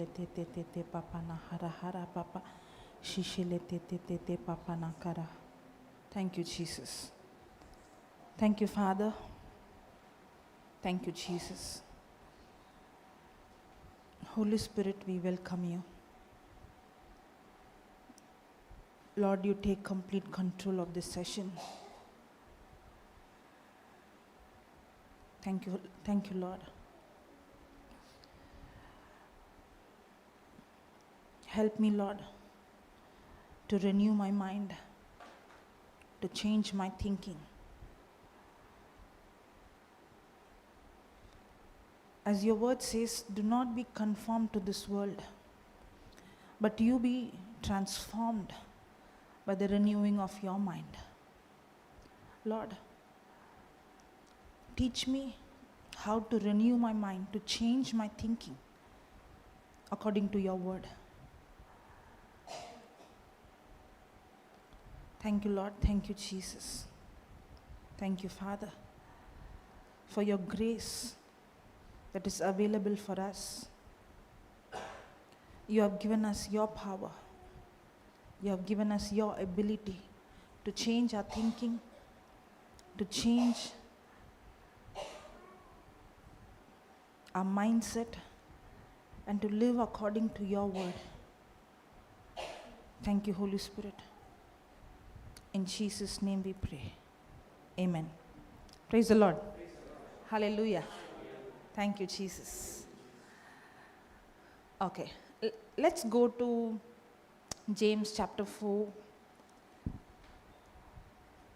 Shishele te te te te papa na hara hara papa. Shishele te te te te papa na kara. Thank you, Jesus. Thank you, Father. Thank you, Jesus. Holy Spirit, we welcome you. Lord, you take complete control of this session. Thank you, Lord. Help me, Lord, to renew my mind, to change my thinking. As your word says, do not be conformed to this world, but you be transformed by the renewing of your mind. Lord, teach me how to renew my mind, to change my thinking according to your word. Thank you, Lord. Thank you, Jesus. Thank you, Father, for your grace that is available for us. You have given us your power. You have given us your ability to change our thinking, to change our mindset, and to live according to your word. Thank you, Holy Spirit. In Jesus' name we pray. Amen. Praise the Lord. Hallelujah. Thank you, Jesus. Okay, let's go to James chapter 4,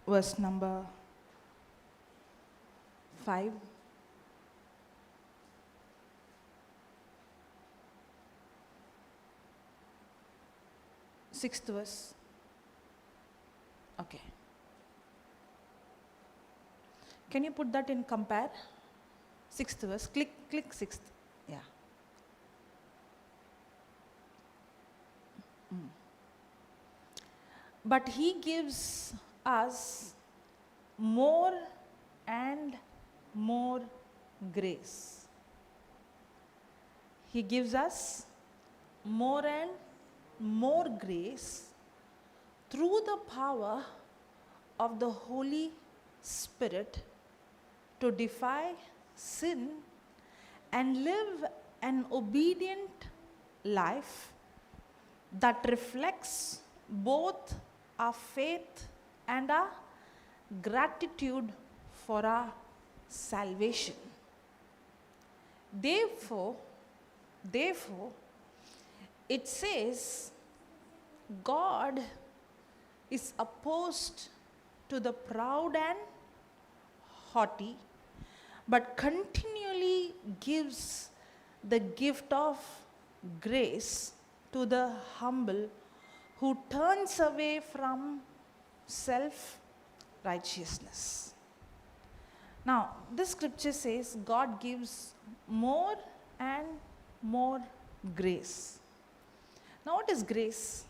verse number 5. Sixth verse. Okay. Can you put that in compare? Sixth verse. Click sixth. Yeah. But he gives us more and more grace. He gives us more and more grace through the power of the Holy Spirit to defy sin and live an obedient life that reflects both our faith and our gratitude for our salvation. Therefore, it says, God is opposed to the proud and haughty, but continually gives the gift of grace to the humble who turns away from self-righteousness. Now, this scripture says God gives more and more grace. Now, what is grace?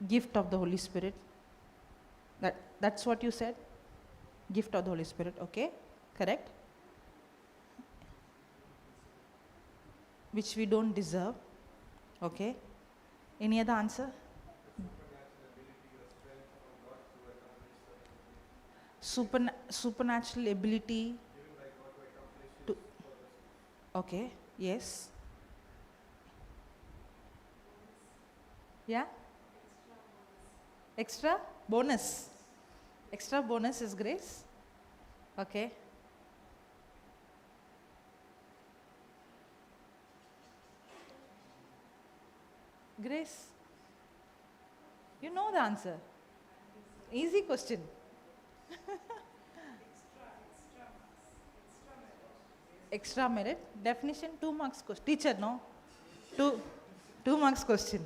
Gift of the Holy Spirit. That's what you said? Gift of the Holy Spirit, okay? Correct? Which we don't deserve. Okay? Any other answer? Supernatural ability to. Okay, yes. Yeah? Extra bonus. Extra bonus is grace. Okay. Grace. You know the answer. Easy question. Extra merit. Definition 2 marks question. Teacher, no? 2 marks question.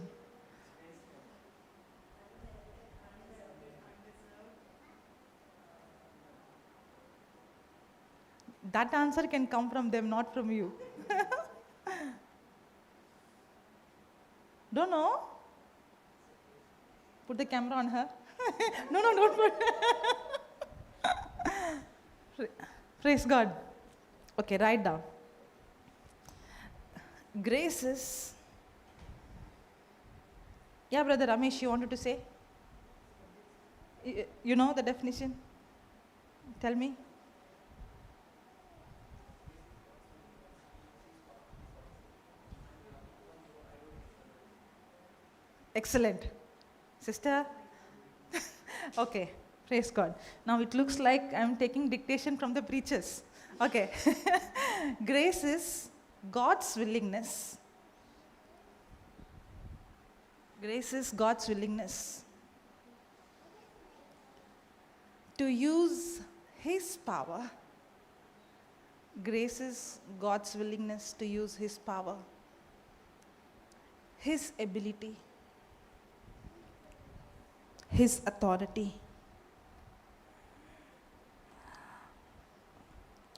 That answer can come from them, not from you. Don't know? Put the camera on her. No, don't put. Praise God. Okay, write down. Grace is... Yeah, Brother Ramesh, you wanted to say? You know the definition? Tell me. Excellent. Sister? Okay, praise God. Now it looks like I'm taking dictation from the preachers. Okay. Grace is God's willingness. Grace is God's willingness to use His power. Grace is God's willingness to use His power, His ability, His authority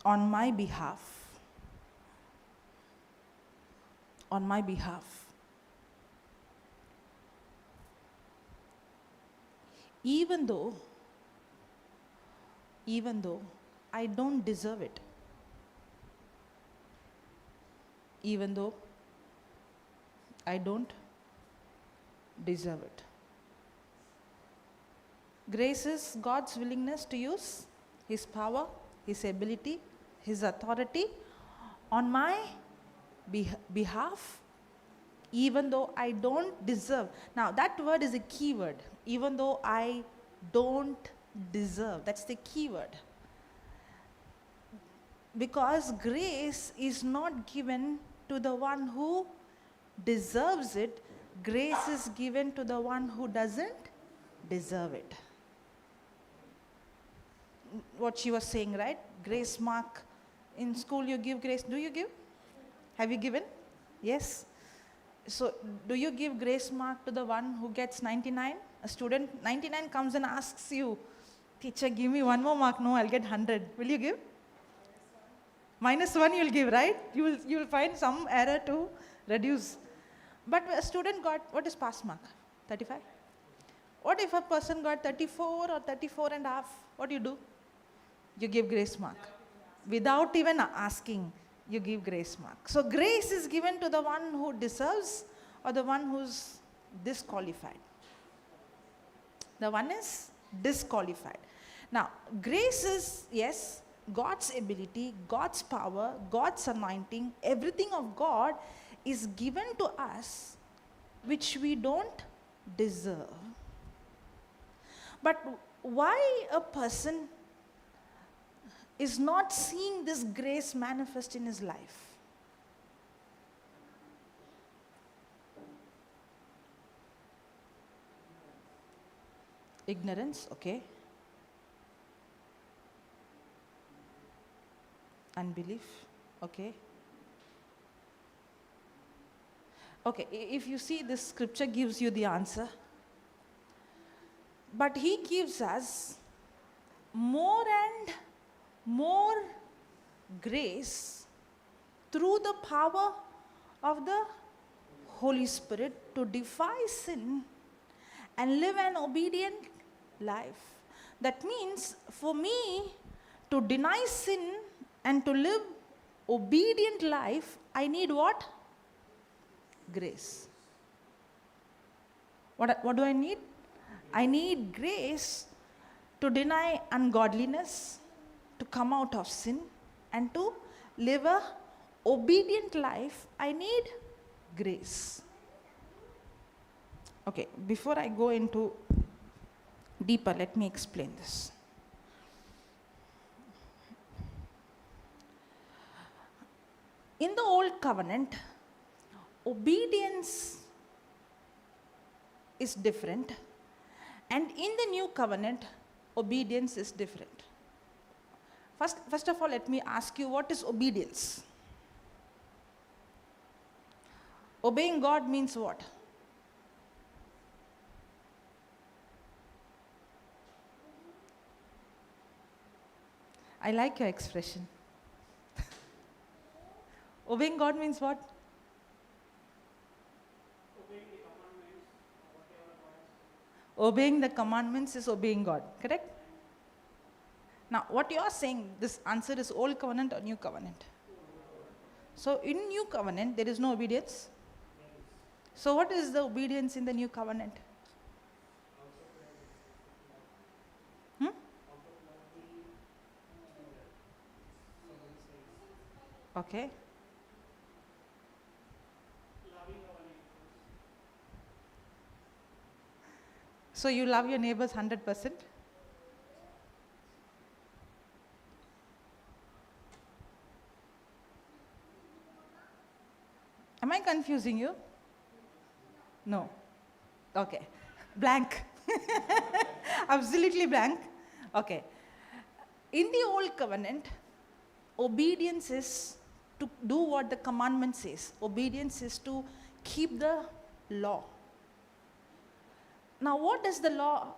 on my behalf. On my behalf. Even though I don't deserve it. Even though I don't deserve it. Grace is God's willingness to use His power, His ability, His authority on my behalf, even though I don't deserve. Now that word is a key word. Even though I don't deserve. That's the key word. Because grace is not given to the one who deserves it. Grace is given to the one who doesn't deserve it. What she was saying, right? Grace mark. In school you give grace. Do you give? Have you given? Yes. So do you give grace mark to the one who gets 99? A student 99 comes and asks you, teacher, give me one more mark. No, I'll get 100. Will you give? -1 you'll give, right? You will find some error to reduce. But a student got, what is pass mark? 35? What if a person got 34 or 34 and a half? What do? You give grace mark. Without even asking, you give grace mark. So grace is given to the one who deserves or the one who's disqualified. The one is disqualified. Now, grace is, yes, God's ability, God's power, God's anointing, everything of God is given to us which we don't deserve. But why a person is not seeing this grace manifest in his life? Ignorance, okay. Unbelief, okay. Okay, if you see, this scripture gives you the answer. But He gives us more and more grace through the power of the Holy Spirit to defy sin and live an obedient life. That means for me to deny sin and to live obedient life, I need what? Grace. What do I need? I need grace to deny ungodliness, to come out of sin, and to live a obedient life. I need grace. Okay, before I go into deeper, let me explain this. In the old covenant, obedience is different, and in the new covenant, obedience is different. First of all, let me ask you, what is obedience? Obeying God means what? I like your expression. Obeying God means what? Obeying the commandments is obeying God, correct? Now, what you are saying, this answer is old covenant or new covenant? So, in new covenant, there is no obedience. So, what is the obedience in the new covenant? Okay. So, you love your neighbors 100%? Am I confusing you? No. Okay. Blank. Absolutely blank. Okay. In the old covenant, obedience is to do what the commandment says. Obedience is to keep the law. Now, what does the law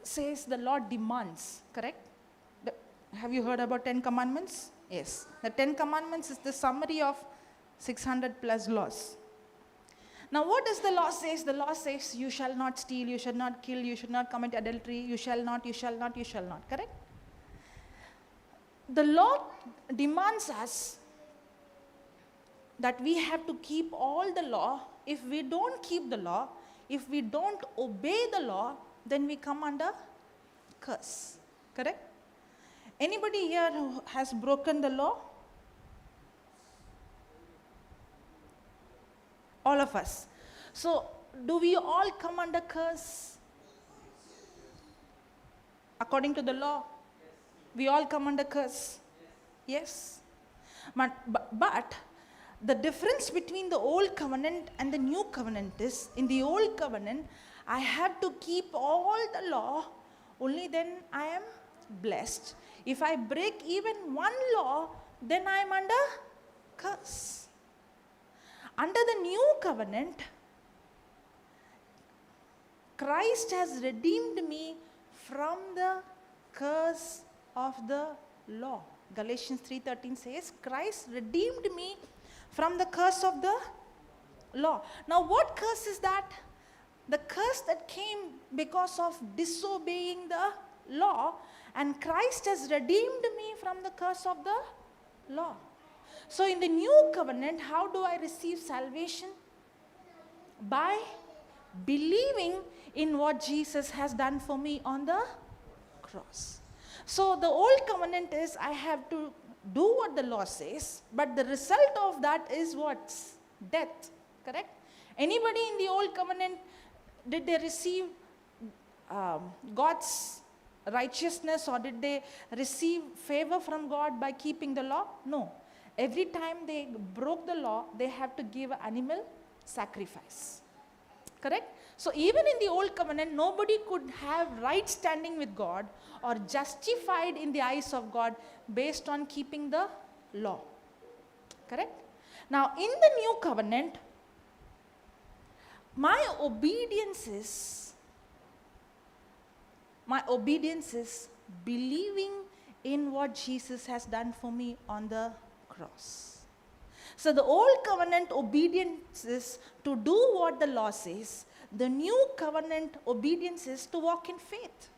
says? The law demands, correct? Have you heard about 10 commandments? Yes. The 10 commandments is the summary of 600 plus laws. Now, what does the law says? The law says you shall not steal, you shall not kill, you should not commit adultery, you shall not, you shall not, you shall not, correct? The law demands us that we have to keep all the law. If we don't keep the law, if we don't obey the law, then we come under curse, correct? Anybody here who has broken the law? All of us. So, do we all come under curse? According to the law, we all come under curse. Yes. But the difference between the old covenant and the new covenant is, in the old covenant, I have to keep all the law, only then I am blessed. If I break even one law, then I am under curse. Under the new covenant, Christ has redeemed me from the curse of the law. Galatians 3:13 says, Christ redeemed me from the curse of the law. Now, what curse is that? The curse that came because of disobeying the law, and Christ has redeemed me from the curse of the law. So, in the new covenant, how do I receive salvation? By believing in what Jesus has done for me on the cross. So, the old covenant is I have to do what the law says, but the result of that is what? Death, correct? Anybody in the old covenant, did they receive God's righteousness, or did they receive favor from God by keeping the law? No. Every time they broke the law, they have to give an animal sacrifice, correct? So even in the old covenant, nobody could have right standing with God or justified in the eyes of God based on keeping the law, correct? Now in the new covenant, my obedience is believing in what Jesus has done for me on the cross. So the old covenant obedience is to do what the law says. The new covenant obedience is to walk in faith.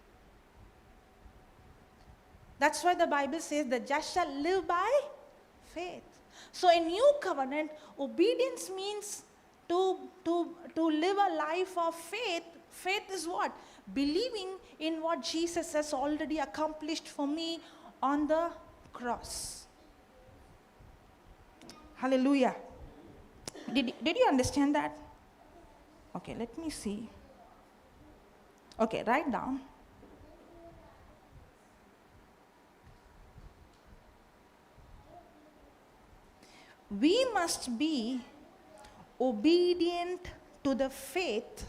That's why the Bible says the just shall live by faith. So in new covenant, obedience means to live a life of faith. Faith is what? Believing in what Jesus has already accomplished for me on the cross. Hallelujah. Did you understand that? Okay, let me see. Okay, write down. We must be obedient to the faith.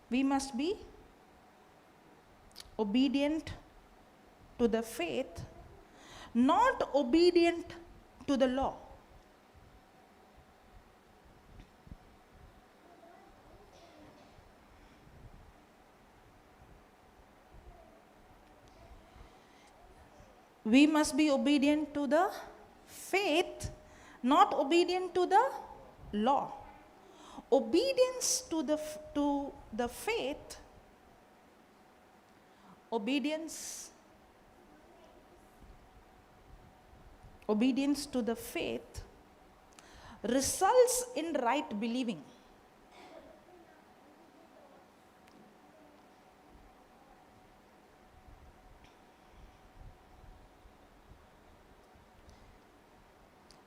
We must be obedient to the faith, not obedient to the law. We must be obedient to the faith, not obedient to the law. Obedience to the faith Obedience to the faith results in right believing.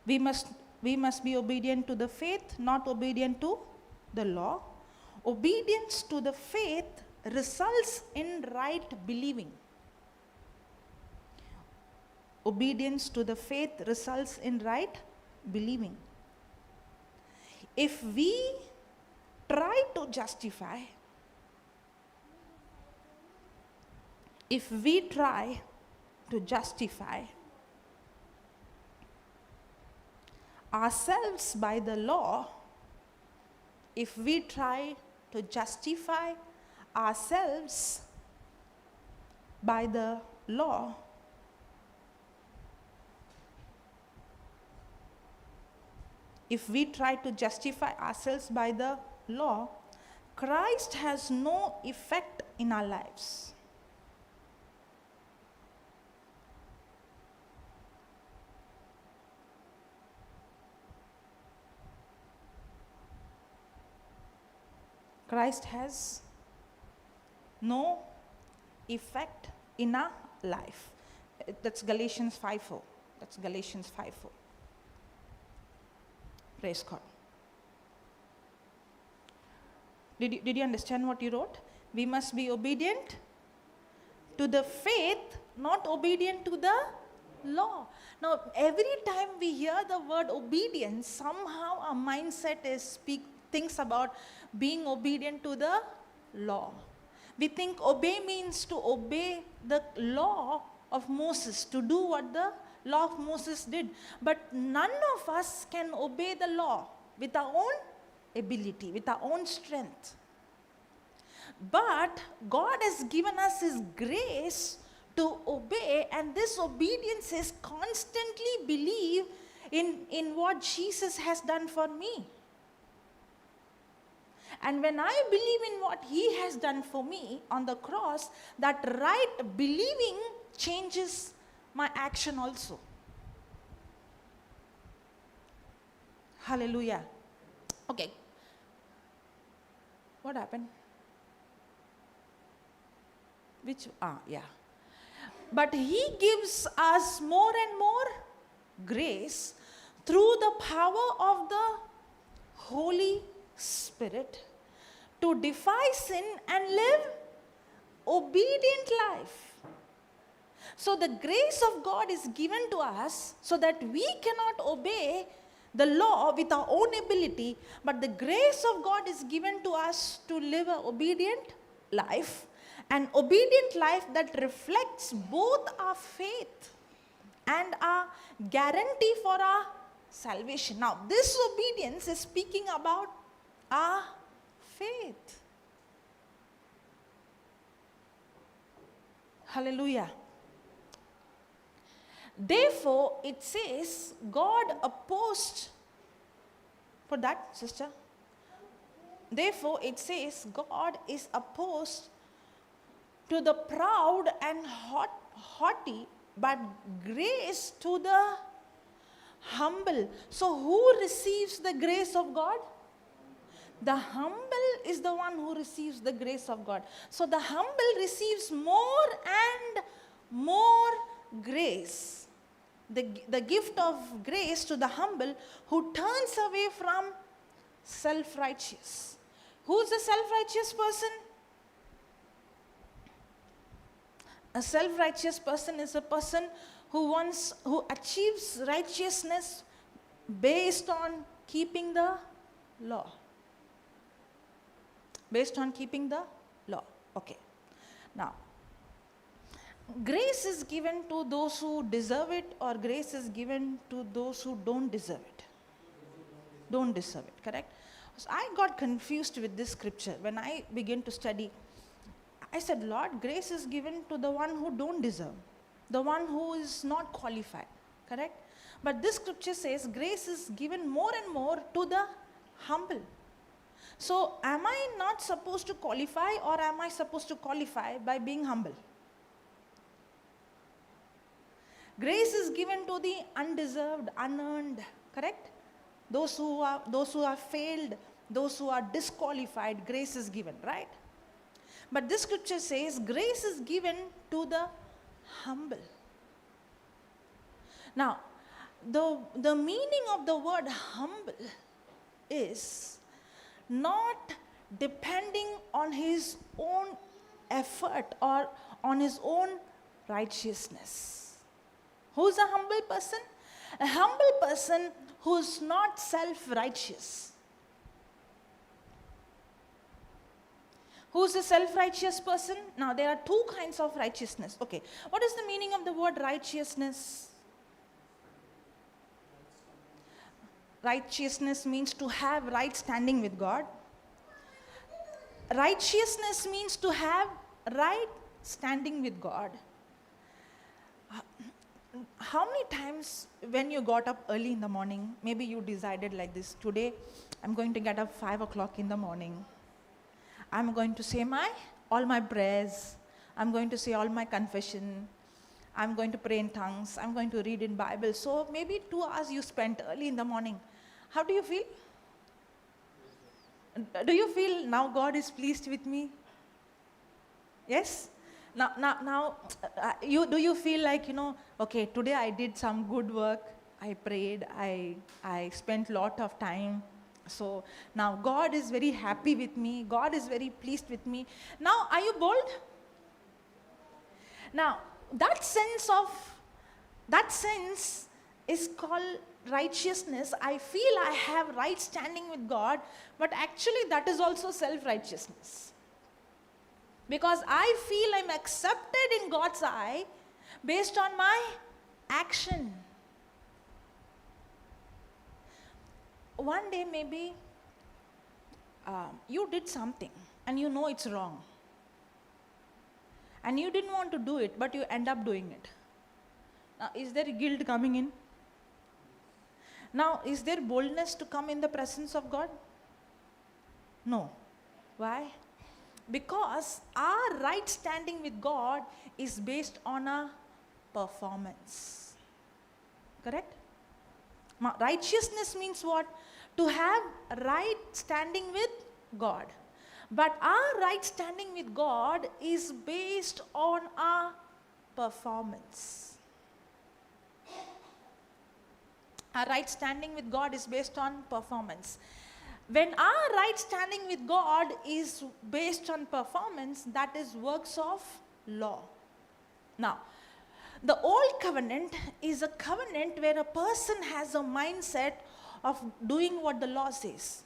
We must be obedient to the faith, not obedient to the law. Obedience to the faith results in right believing. Obedience to the faith results in right believing. If we try to justify, ourselves by the law, if we try to justify ourselves by the law, Christ has no effect in our lives. Christ has no effect in our life. That's Galatians 5:4. Praise God. Did you understand what you wrote? We must be obedient to the faith, not obedient to the law. Now, every time we hear the word obedience, somehow our mindset thinks about being obedient to the law. We think obey means to obey the law of Moses, to do what the law of Moses did. But none of us can obey the law with our own ability, with our own strength. But God has given us His grace to obey, and this obedience is constantly believe in what Jesus has done for me. And when I believe in what He has done for me on the cross, that right believing changes my action also. Hallelujah. Okay. What happened? But He gives us more and more grace through the power of the Holy Spirit to defy sin and live obedient life. So the grace of God is given to us so that we cannot obey the law with our own ability, but the grace of God is given to us to live an obedient life, an obedient life that reflects both our faith and our guarantee for our salvation. Now, this obedience is speaking about our faith. Hallelujah. Therefore, it says, God opposed, put that, sister. Therefore, it says, God is opposed to the proud and haughty, but grace to the humble. So, who receives the grace of God? The humble is the one who receives the grace of God. So, the humble receives more and more grace. The gift of grace to the humble who turns away from self-righteous. Who's a self-righteous person? A self-righteous person is a person who achieves righteousness based on keeping the law. Based on keeping the law. Okay. Now, grace is given to those who deserve it, or grace is given to those who don't deserve it. Don't deserve it, correct? So I got confused with this scripture. When I began to study, I said, Lord, grace is given to the one who don't deserve, the one who is not qualified, correct? But this scripture says grace is given more and more to the humble. So am I not supposed to qualify, or am I supposed to qualify by being humble? Grace is given to the undeserved, unearned, correct? Those who are failed, those who are disqualified, grace is given, right? But this scripture says grace is given to the humble. Now, the meaning of the word humble is not depending on his own effort or on his own righteousness. Who's a humble person? A humble person who's not self-righteous. Who's a self-righteous person? Now, there are two kinds of righteousness. Okay, what is the meaning of the word righteousness? Righteousness means to have right standing with God. Righteousness means to have right standing with God. How many times when you got up early in the morning, maybe you decided like this, today I'm going to get up 5 o'clock in the morning. I'm going to say all my prayers. I'm going to say all my confession. I'm going to pray in tongues. I'm going to read in Bible. So maybe 2 hours you spent early in the morning. How do you feel? Do you feel now God is pleased with me? Yes? Now, do you feel like, okay, today I did some good work. I prayed. I spent a lot of time. So now God is very happy with me. God is very pleased with me. Now, are you bold? Now, that sense is called righteousness. I feel I have right standing with God, but actually that is also self-righteousness. Because I feel I'm accepted in God's eye based on my action. One day maybe you did something and you know it's wrong. And you didn't want to do it, but you end up doing it. Now, is there guilt coming in? Now, is there boldness to come in the presence of God? No. Why? Because our right standing with God is based on a performance. Correct? Righteousness means what? To have right standing with God. But our right standing with God is based on our performance. Our right standing with God is based on performance. When our right standing with God is based on performance, that is works of law. Now, the old covenant is a covenant where a person has a mindset of doing what the law says.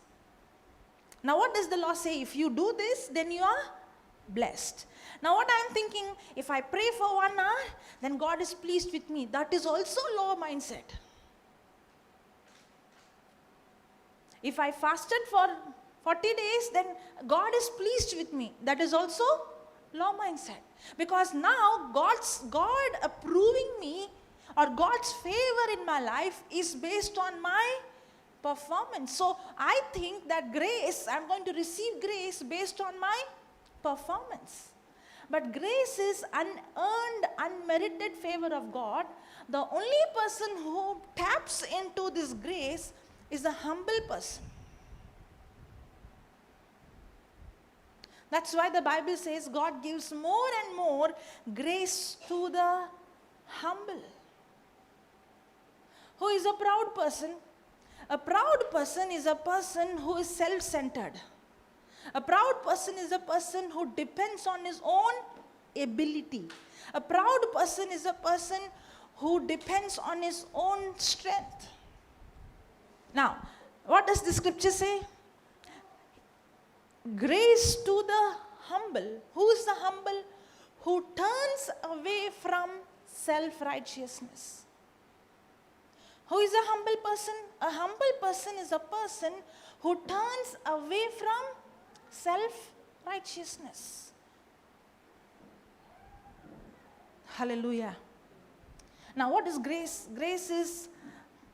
Now, what does the law say? If you do this, then you are blessed. Now, what I am thinking, if I pray for 1 hour, then God is pleased with me. That is also law mindset. If I fasted for 40 days, then God is pleased with me. That is also law mindset. Because now God approving me or God's favor in my life is based on my performance. So I think that grace, I'm going to receive grace based on my performance. But grace is unearned, unmerited favor of God. The only person who taps into this grace is the humble person. That's why the Bible says God gives more and more grace to the humble. Who is a proud person? A proud person is a person who is self-centered. A proud person is a person who depends on his own ability. A proud person is a person who depends on his own strength. Now, what does the scripture say? Grace to the humble. Who is the humble? Who turns away from self-righteousness. Who is a humble person? A humble person is a person who turns away from self-righteousness. Hallelujah. Now, what is grace? Grace is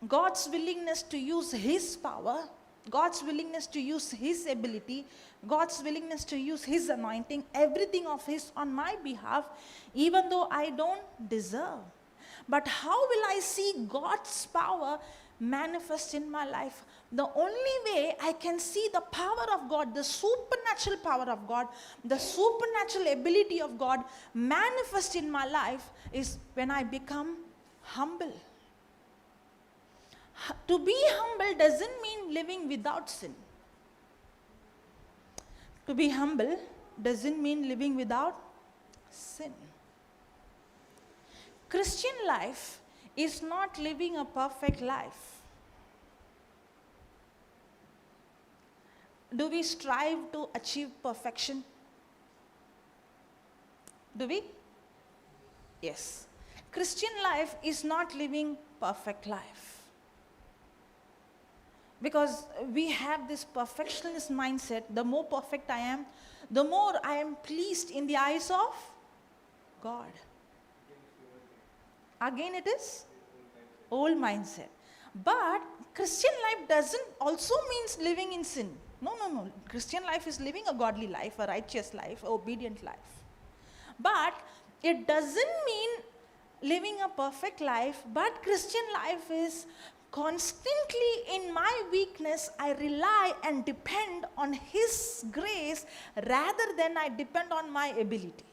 God's willingness to use His power, God's willingness to use His ability, God's willingness to use His anointing, everything of His on my behalf, even though I don't deserve. But how will I see God's power manifest in my life? The only way I can see the power of God, the supernatural power of God, the supernatural ability of God manifest in my life is when I become humble. To be humble doesn't mean living without sin. To be humble doesn't mean living without sin. Christian life is not living a perfect life. Do we strive to achieve perfection? Do we? Yes. Christian life is not living perfect life. Because we have this perfectionist mindset. The more perfect I am, the more I am pleased in the eyes of God. Again it is old mindset. But Christian life doesn't also means living in sin. No. Christian life is living a godly life, a righteous life, an obedient life. But it doesn't mean living a perfect life, but Christian life is constantly in my weakness, I rely and depend on His grace rather than I depend on my ability.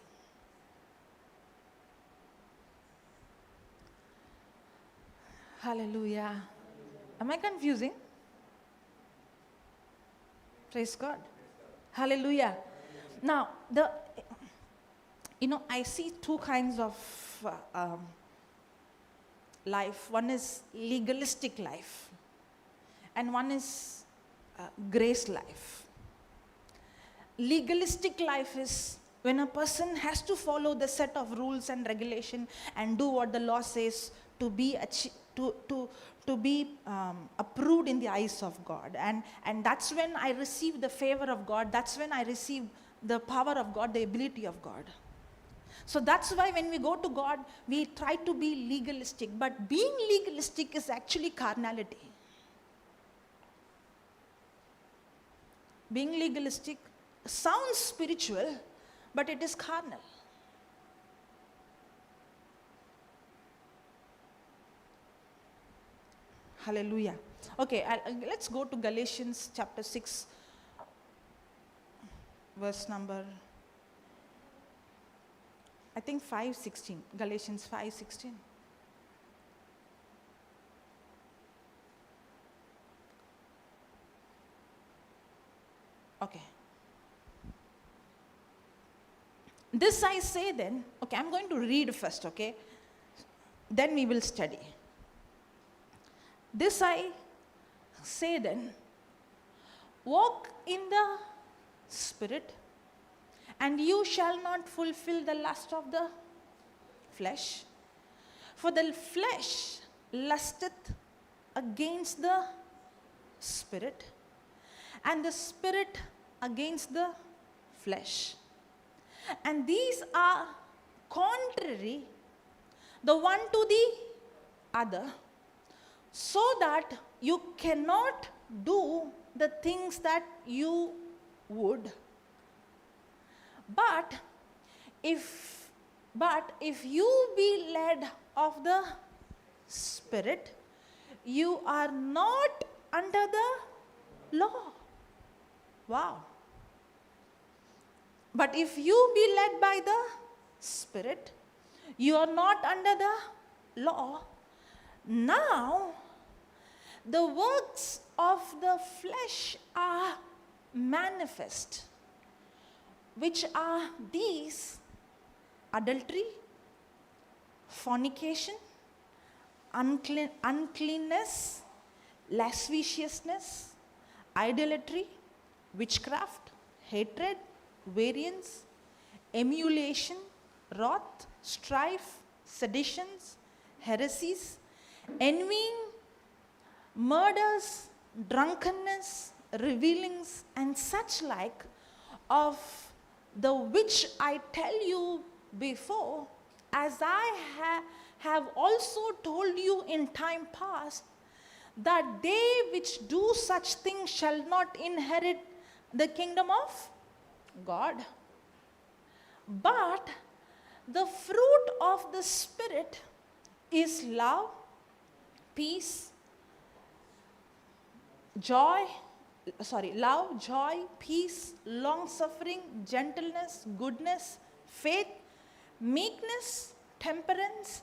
Hallelujah. Am I confusing? Praise God. Hallelujah. Now, I see two kinds of life. One is legalistic life, and one is grace life. Legalistic life is when a person has to follow the set of rules and regulation and do what the law says to be approved in the eyes of God. And that's when I receive the favor of God. That's when I receive the power of God, the ability of God. So that's why when we go to God, we try to be legalistic. But being legalistic is actually carnality. Being legalistic sounds spiritual, but it is carnal. Hallelujah. Okay, let's go to Galatians chapter 6, verse number, I think 5:16. Galatians 5:16. Okay. This I say then, okay, I'm going to read first, okay? Then we will study. This I say then, walk in the Spirit, and you shall not fulfill the lust of the flesh. For the flesh lusteth against the Spirit, and the Spirit against the flesh. And these are contrary the one to the other, so that you cannot do the things that you would. But if you be led of the Spirit, you are not under the law. Wow. But if you be led by the Spirit, you are not under the law. Now, the works of the flesh are manifest, which are these: adultery, fornication, uncleanness, lasciviousness, idolatry, witchcraft, hatred, variance, emulation, wrath, strife, seditions, heresies, envying, murders, drunkenness, revilings, and such like, of the which I tell you before, as I have also told you in time past, that they which do such things shall not inherit the kingdom of God. But the fruit of the Spirit is love, peace, love, joy, peace, long-suffering, gentleness, goodness, faith, meekness, temperance.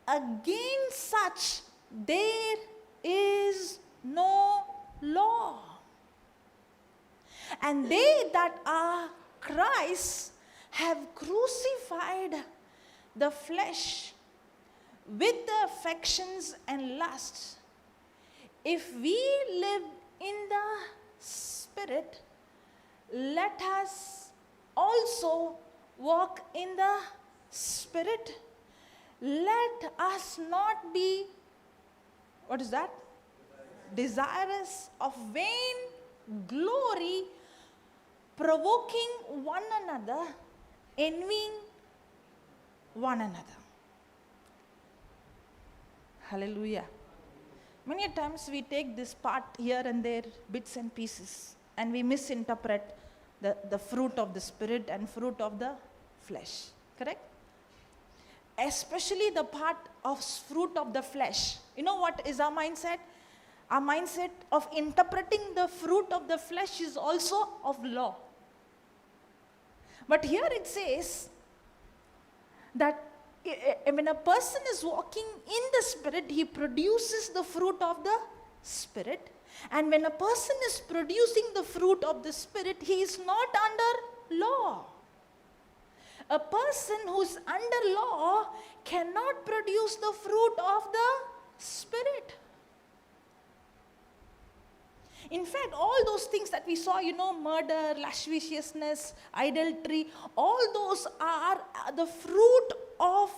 Against such there is no law. And they that are Christ have crucified the flesh with the affections and lusts. If we live in the Spirit, let us also walk in the Spirit. Let us not be, what is that? Desirous of vain glory, provoking one another, envying one another. Hallelujah. Many times we take this part here and there, bits and pieces, and we misinterpret the fruit of the Spirit and fruit of the flesh. Correct? Especially the part of fruit of the flesh. You know what is our mindset? Our mindset of interpreting the fruit of the flesh is also of law. But here it says that when a person is walking in the Spirit, he produces the fruit of the Spirit. And when a person is producing the fruit of the Spirit, he is not under law. A person who is under law cannot produce the fruit of the Spirit. In fact, all those things that we saw, murder, lasciviousness, idolatry, all those are the fruit of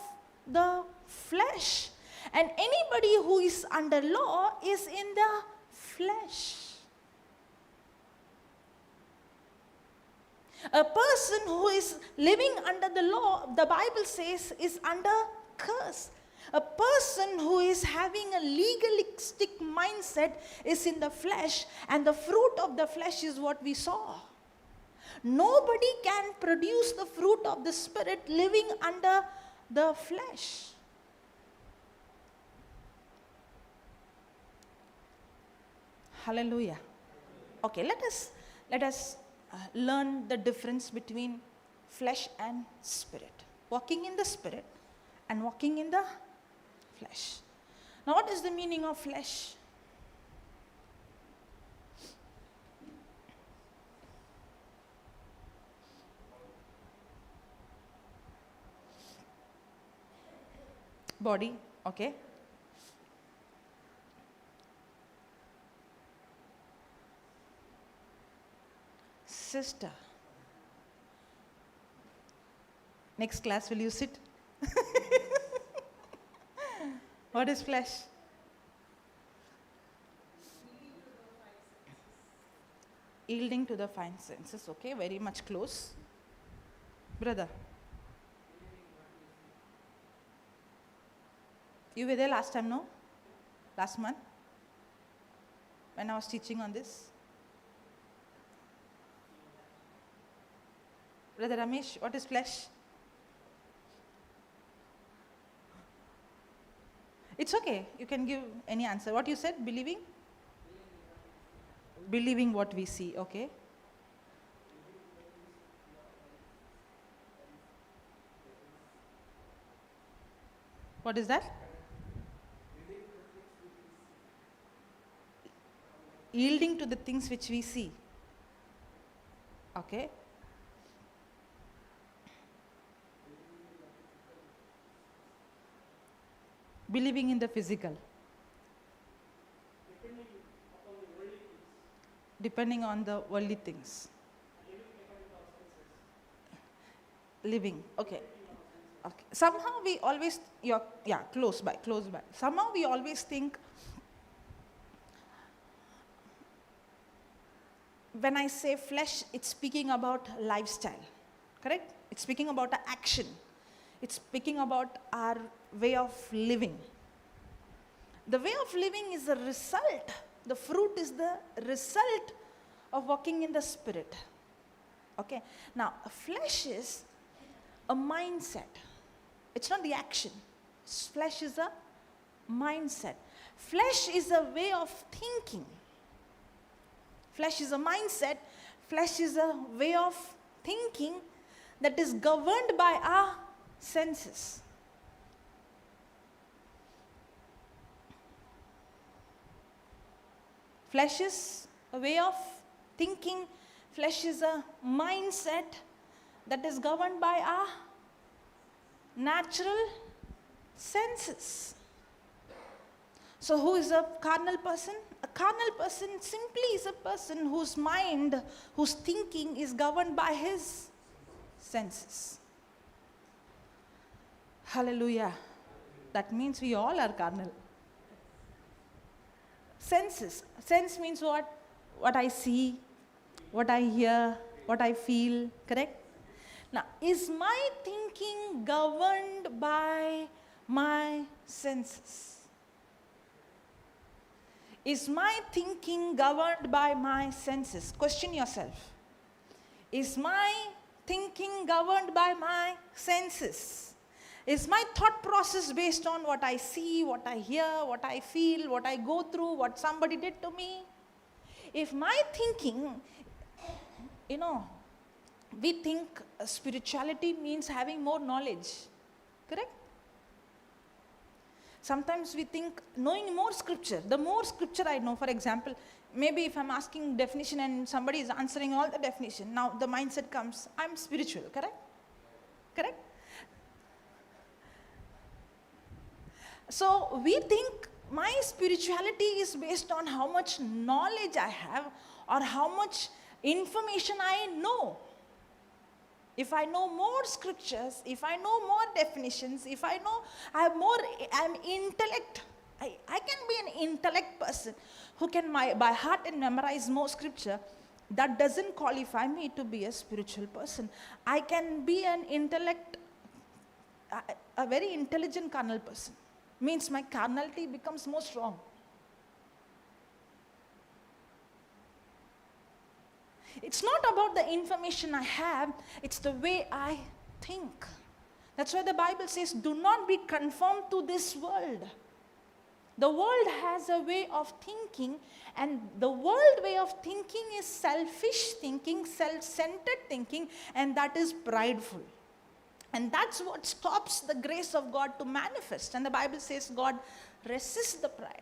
the flesh. And anybody who is under law is in the flesh. A person who is living under the law, the Bible says, is under curse. A person who is having a legalistic mindset is in the flesh, and the fruit of the flesh is what we saw. Nobody can produce the fruit of the Spirit living under the flesh. Hallelujah. Okay, let us learn the difference between flesh and Spirit. Walking in the Spirit and walking in the flesh. Now, what is the meaning of flesh? Body, okay. Sister. Next class, will you sit? What is flesh? Yielding to the five senses. Okay, very much close. Brother. You were there last time, no? Last month? When I was teaching on this? Brother Ramesh, what is flesh? It's okay. You can give any answer. What you said? Believing? Believing what we see. Okay. What is that? Yielding to the things which we see. Okay. Believing in the physical. Depending on the worldly things. Living. Okay. Okay. Somehow we always, close by. Somehow we always think, when I say flesh, it's speaking about lifestyle. Correct? It's speaking about action. It's speaking about our way of living. The way of living is the result. The fruit is the result of walking in the Spirit. Okay. Now, flesh is a mindset. It's not the action. Flesh is a mindset. Flesh is a way of thinking. Flesh is a mindset. Flesh is a way of thinking that is governed by our senses. Flesh is a way of thinking. Flesh is a mindset that is governed by our natural senses. So who is a carnal person? A carnal person simply is a person whose mind, whose thinking is governed by his senses. Hallelujah. That means we all are carnal. Senses. Sense means what? What I see, what I hear, what I feel, correct? Now, is my thinking governed by my senses? Is my thinking governed by my senses? Question yourself. Is my thinking governed by my senses? Is my thought process based on what I see, what I hear, what I feel, what I go through, what somebody did to me? If my thinking, we think spirituality means having more knowledge, correct? Sometimes we think knowing more scripture. The more scripture I know, for example, maybe if I'm asking definition and somebody is answering all the definition, now the mindset comes, I'm spiritual, correct? Correct? So we think my spirituality is based on how much knowledge I have or how much information I know. If I know more scriptures, if I know more definitions, if I know I'm intellect. I can be an intellect person who can by heart and memorize more scripture. That doesn't qualify me to be a spiritual person. I can be an intellect, a very intelligent carnal person. Means my carnality becomes more strong. It's not about the information I have, it's the way I think. That's why the Bible says, do not be conformed to this world. The world has a way of thinking, and the world way of thinking is selfish thinking, self-centered thinking, and that is prideful. And that's what stops the grace of God to manifest. And the Bible says God resists the pride.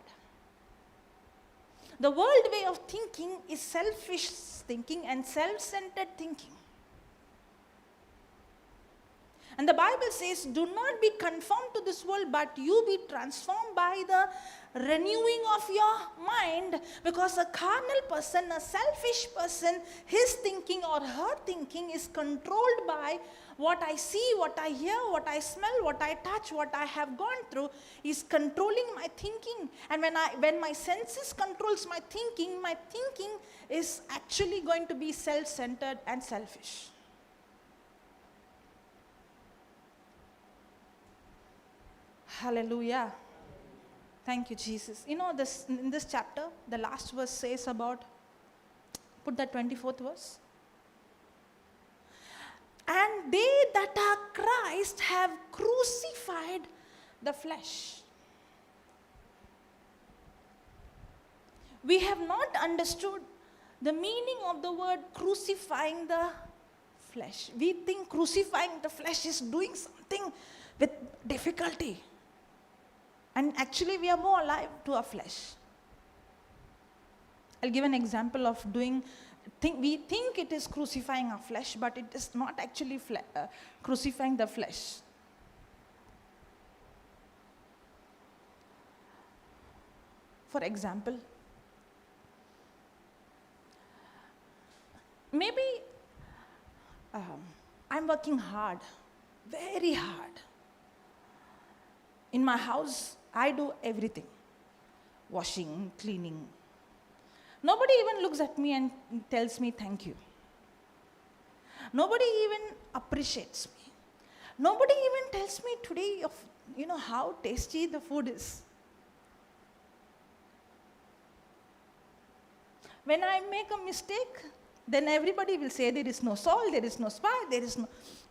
The world way of thinking is selfish thinking and self-centered thinking. And the Bible says, do not be conformed to this world, but you be transformed by the renewing of your mind. Because a carnal person, a selfish person, his thinking or her thinking is controlled by what I see, what I hear, what I smell, what I touch, what I have gone through is controlling my thinking. And when my senses controls my thinking is actually going to be self-centered and selfish. Hallelujah. Thank you, Jesus. In this chapter, the last verse says about, put that 24th verse. And they that are Christ have crucified the flesh. We have not understood the meaning of the word crucifying the flesh. We think crucifying the flesh is doing something with difficulty. And actually we are more alive to our flesh. I'll give an example of we think it is crucifying our flesh, but it is not actually crucifying the flesh. For example, maybe I'm working hard, very hard. In my house, I do everything. Washing, cleaning. Nobody even looks at me and tells me thank you. Nobody even appreciates me. Nobody even tells me today of, how tasty the food is. When I make a mistake, then everybody will say there is no salt, there is no spice,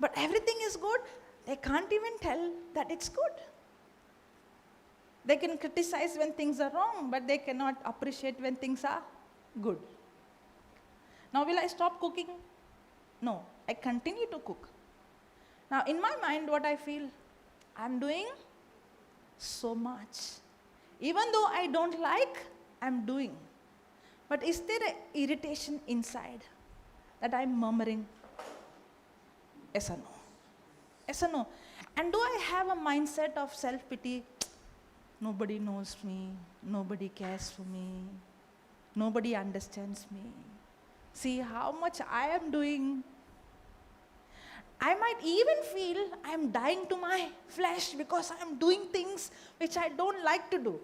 but everything is good. They can't even tell that it's good. They can criticize when things are wrong, but they cannot appreciate when things are good. Now, will I stop cooking? No, I continue to cook. Now, in my mind, what I feel, I'm doing so much. Even though I don't like, I'm doing. But is there an irritation inside that I'm murmuring? Yes or no? Yes or no? And do I have a mindset of self-pity? Nobody knows me. Nobody cares for me. Nobody understands me. See how much I am doing. I might even feel I'm dying to my flesh because I'm doing things which I don't like to do.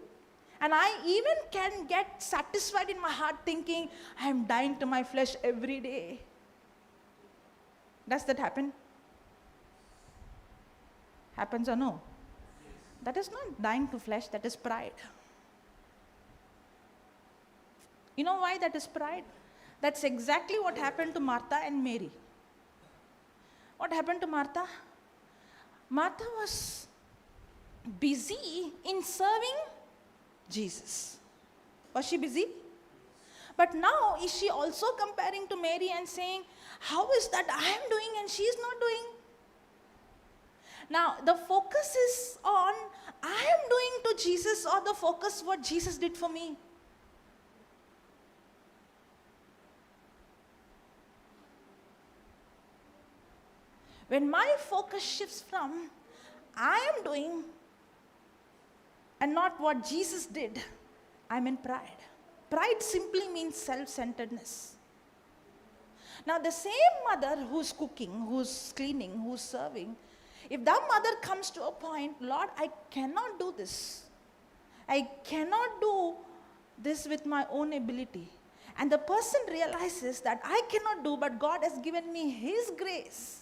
And I even can get satisfied in my heart thinking, I'm dying to my flesh every day. Does that happen? Happens or no? That is not dying to flesh, that is pride. You know why that is pride? That's exactly what happened to Martha and Mary. What happened to Martha? Martha was busy in serving Jesus. Was she busy? But now is she also comparing to Mary and saying, how is that I am doing and she is not doing? Now the focus is on I am doing to Jesus, or the focus what Jesus did for me. When my focus shifts from I am doing and not what Jesus did, I'm in pride. Pride simply means self-centeredness. Now the same mother who's cooking, who's cleaning, who's serving, if that mother comes to a point, Lord, I cannot do this. I cannot do this with my own ability. And the person realizes that I cannot do, but God has given me His grace.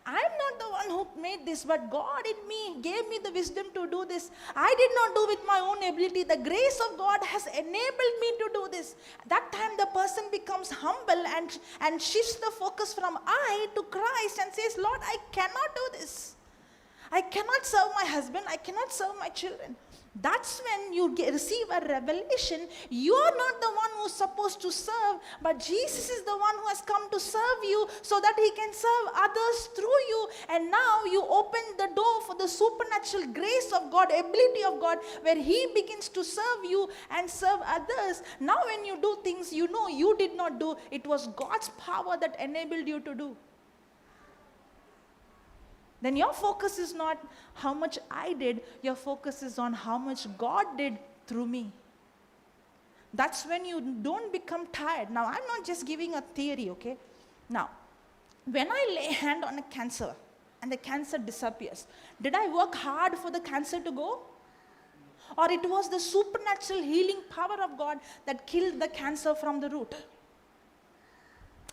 I'm not the one who made this, but God in me gave me the wisdom to do this. I did not do with my own ability. The grace of God has enabled me to do this. That time the person becomes humble and shifts the focus from I to Christ and says, Lord, I cannot do this. I cannot serve my husband. I cannot serve my children. That's when you receive a revelation. You are not the one who's supposed to serve, but Jesus is the one who has come to serve you so that He can serve others through you. And now you open the door for the supernatural grace of God, ability of God, where He begins to serve you and serve others. Now when you do things you know you did not do, it was God's power that enabled you to do. Then your focus is not how much I did, your focus is on how much God did through me. That's when you don't become tired. Now, I'm not just giving a theory, okay? Now, when I lay hand on a cancer and the cancer disappears, did I work hard for the cancer to go? Or it was the supernatural healing power of God that killed the cancer from the root?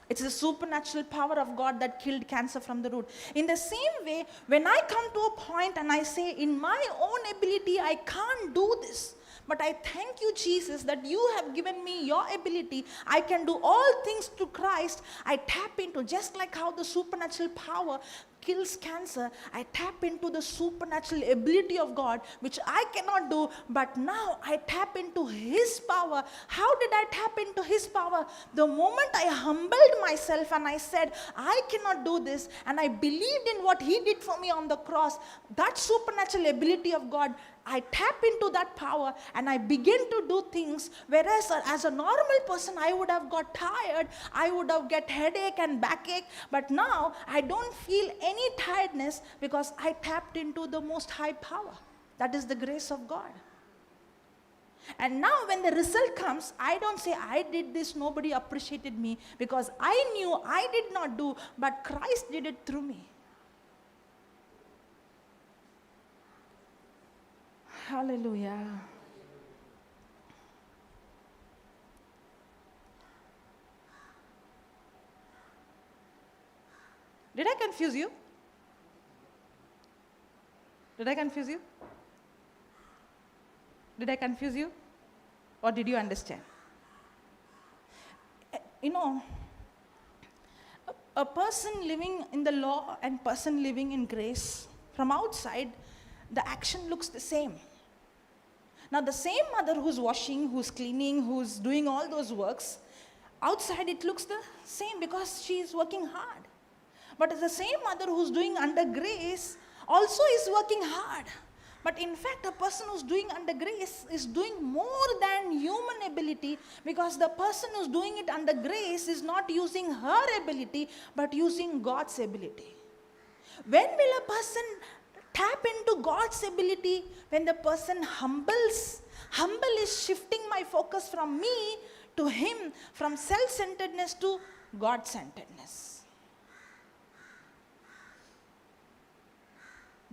It's the supernatural power of God that killed cancer from the root. In the same way, when I come to a point and I say, in my own ability, I can't do this. But I thank you, Jesus, that you have given me your ability. I can do all things through Christ. I tap into, just like how the supernatural power kills cancer, I tap into the supernatural ability of God, which I cannot do, but now I tap into His power. How did I tap into His power? The moment I humbled myself and I said, I cannot do this, and I believed in what He did for me on the cross, that supernatural ability of God, I tap into that power and I begin to do things, whereas as a normal person I would have got tired, I would have get headache and backache, but now I don't feel any tiredness because I tapped into the most high power. That is the grace of God. And now when the result comes, I don't say I did this, nobody appreciated me, because I knew I did not do, but Christ did it through me. Hallelujah. Did I confuse you? Did I confuse you? Did I confuse you? Or did you understand? You know, a person living in the law and person living in grace, from outside, the action looks the same. Now the same mother who's washing, who's cleaning, who's doing all those works, outside it looks the same because she is working hard. But the same mother who's doing under grace also is working hard. But in fact, a person who's doing under grace is doing more than human ability, because the person who's doing it under grace is not using her ability but using God's ability. When will a person tap into God's ability? When the person humbles. Humble is shifting my focus from me to Him, from self-centeredness to God-centeredness.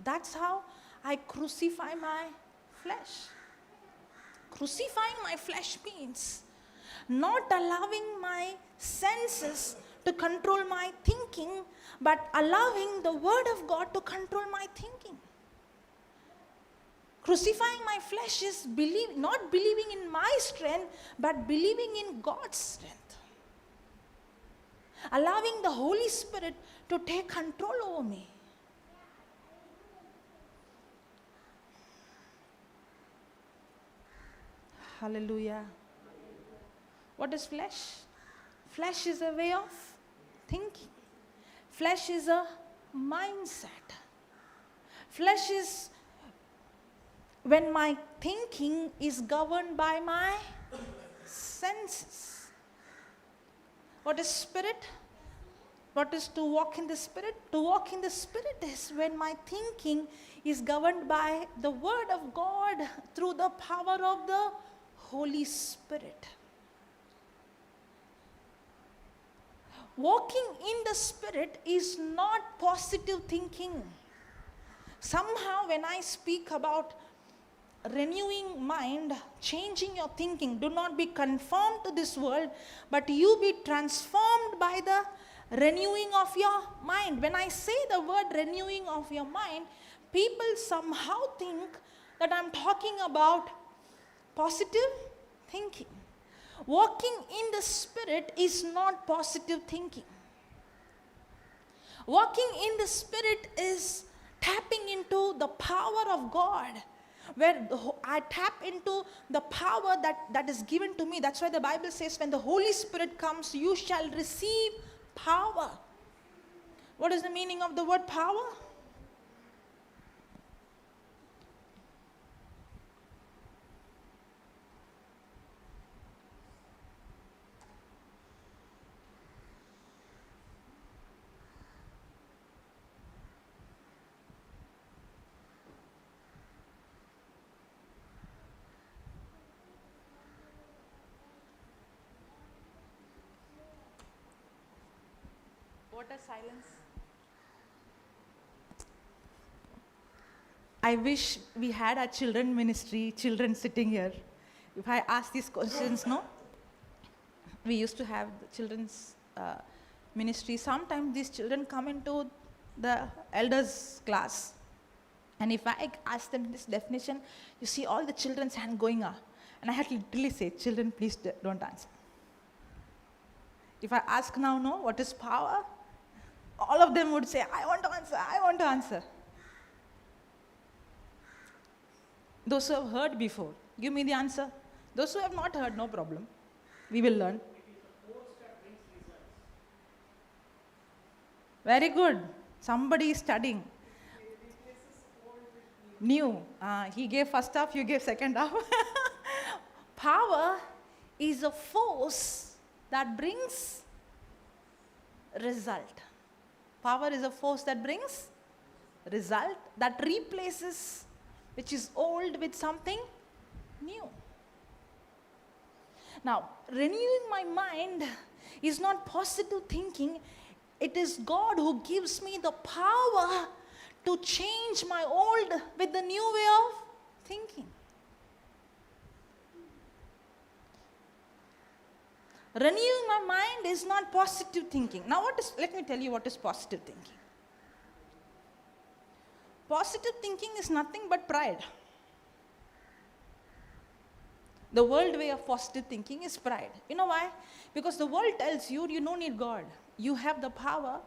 That's how I crucify my flesh. Crucifying my flesh means not allowing my senses to control my thinking, but allowing the Word of God to control my thinking. Crucifying my flesh is not believing in my strength, but believing in God's strength. Allowing the Holy Spirit to take control over me. Hallelujah. What is flesh? Flesh is a way of thinking. Flesh is a mindset. Flesh is when my thinking is governed by my senses. What is spirit? What is to walk in the Spirit? To walk in the Spirit is when my thinking is governed by the Word of God through the power of the Holy Spirit. Walking in the Spirit is not positive thinking. Somehow when I speak about renewing mind, changing your thinking, do not be conformed to this world, but you be transformed by the renewing of your mind. When I say the word renewing of your mind, people somehow think that I'm talking about positive thinking. Walking in the Spirit is not positive thinking. Walking in the Spirit is tapping into the power of God, where I tap into the power that is given to me. That's why the Bible says, when the Holy Spirit comes, you shall receive power. What is the meaning of the word power? What a silence. I wish we had a children ministry, children sitting here. If I ask these questions, no? We used to have the children's ministry. Sometimes these children come into the elders' class. And if I ask them this definition, you see all the children's hand going up. And I had to literally say, children, please don't answer. If I ask now, no, what is power? All of them would say, I want to answer, I want to answer. Those who have heard before, give me the answer. Those who have not heard, no problem. We will learn. Very good. Somebody is studying. New. He gave first half, you gave second half. Power is a force that brings result. Power is a force that brings result, that replaces which is old with something new. Now, renewing my mind is not positive thinking. It is God who gives me the power to change my old with the new way of thinking. Renewing my mind is not positive thinking. Now, let me tell you what is positive thinking. Positive thinking is nothing but pride. The world way of positive thinking is pride. You know why? Because the world tells you, you don't need God. You have the power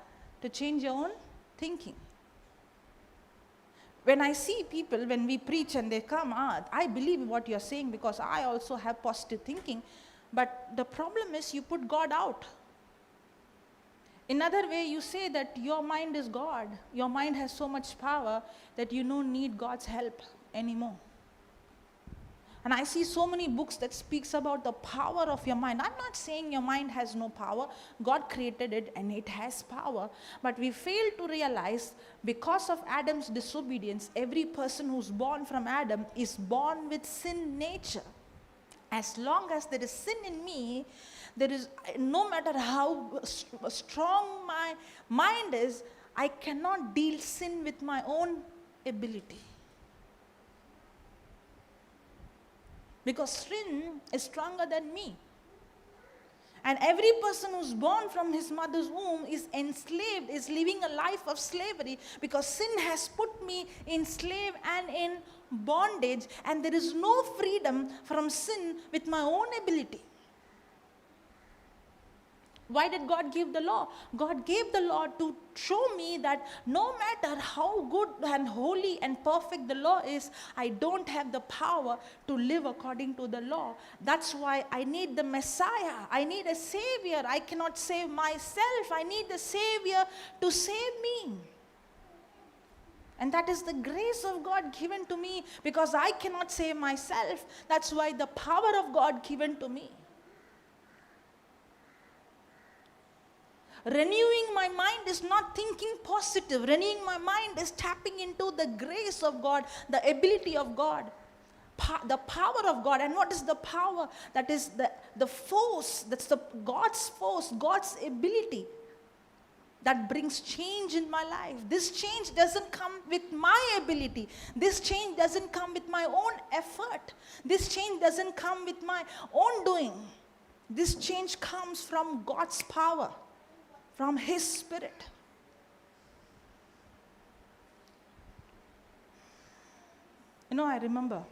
to change your own thinking. When I see people, when we preach and they come, I believe what you're saying because I also have positive thinking. But the problem is you put God out. Another way you say that your mind is God. Your mind has so much power that you don't need God's help anymore. And I see so many books that speaks about the power of your mind. I'm not saying your mind has no power. God created it and it has power. But we fail to realize because of Adam's disobedience, every person who's born from Adam is born with sin nature. As long as there is sin in me, there is, no matter how strong my mind is, I cannot deal sin with my own ability. Because sin is stronger than me. And every person who's born from his mother's womb is enslaved, is living a life of slavery because sin has put me in slave and in bondage, and there is no freedom from sin with my own ability. Why did God give the law? God gave the law to show me that no matter how good and holy and perfect the law is, I don't have the power to live according to the law. That's why I need the Messiah. I need a Savior. I cannot save myself. I need the Savior to save me. And that is the grace of God given to me because I cannot save myself. That's why the power of God given to me. Renewing my mind is not thinking positive. Renewing my mind is tapping into the grace of God, the ability of God, the power of God. And what is the power? That is the force, that's God's force, God's ability that brings change in my life. This change doesn't come with my ability. This change doesn't come with my own effort. This change doesn't come with my own doing. This change comes from God's power, from His Spirit. I remember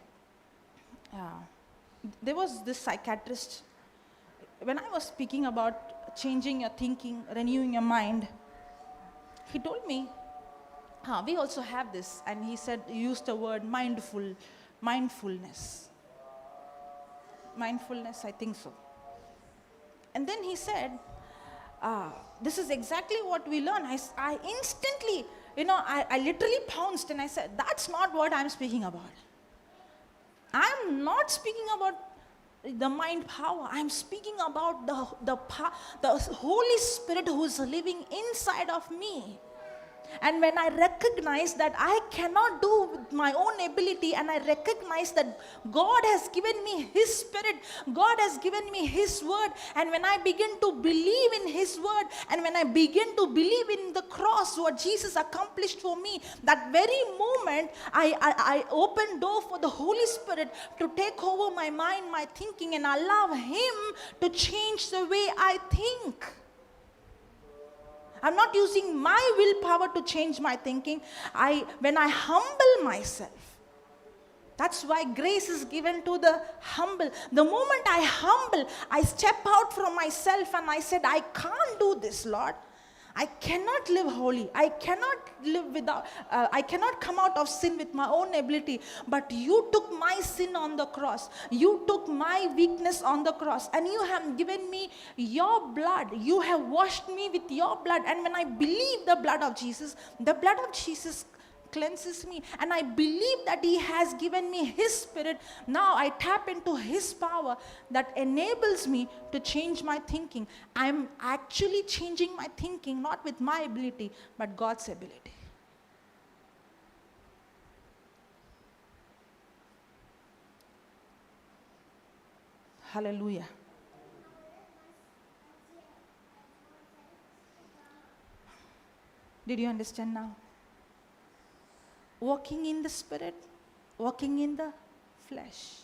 there was this psychiatrist. When I was speaking about changing your thinking, renewing your mind, he told me, we also have this. And he said, he used the word mindfulness. Mindfulness, I think so. And then he said, this is exactly what we learn. I instantly, I literally pounced and I said, that's not what I'm speaking about. I'm not speaking about the mind power. I'm speaking about the Holy Spirit who is living inside of me. And when I recognize that I cannot do with my own ability, and I recognize that God has given me His Spirit, God has given me His Word, and when I begin to believe in His Word, and when I begin to believe in the cross, what Jesus accomplished for me, that very moment, I open door for the Holy Spirit to take over my mind, my thinking, and allow Him to change the way I think. I'm not using my willpower to change my thinking. When I humble myself, that's why grace is given to the humble. The moment I humble, I step out from myself and I said, I can't do this, Lord. I cannot live holy. I cannot live without, I cannot come out of sin with my own ability. But you took my sin on the cross. You took my weakness on the cross. And you have given me your blood. You have washed me with your blood. And when I believe the blood of Jesus cleanses me, and I believe that He has given me His Spirit. Now I tap into His power that enables me to change my thinking. I'm actually changing my thinking not with my ability but God's ability. Hallelujah. Did you understand now? Walking in the Spirit, walking in the flesh.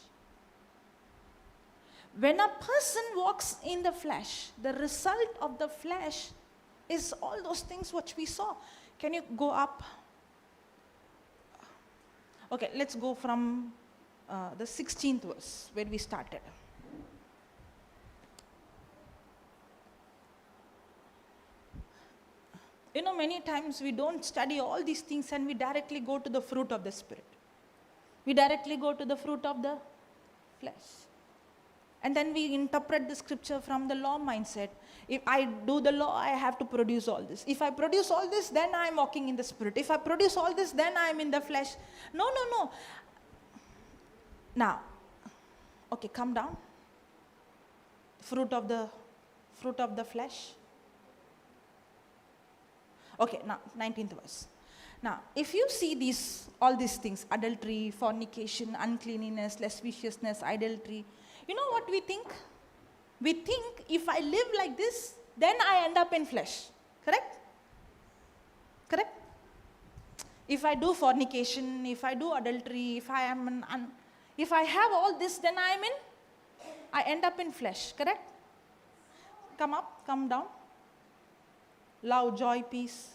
When a person walks in the flesh, the result of the flesh is all those things which we saw. Can you go up? Okay, let's go from the 16th verse where we started. Many times we don't study all these things and we directly go to the fruit of the Spirit. We directly go to the fruit of the flesh. And then we interpret the scripture from the law mindset. If I do the law, I have to produce all this. If I produce all this, then I am walking in the Spirit. If I produce all this, then I am in the flesh. No. Now, okay, come down. Fruit of the flesh. Okay, now 19th verse. Now, if you see all these things, adultery, fornication, uncleanness, lasciviousness, idolatry, you know what we think? We think if I live like this, then I end up in flesh. Correct? Correct? If I do fornication, if I do adultery, if I have all this, then I end up in flesh. Correct? Come up, come down. Love, joy, peace.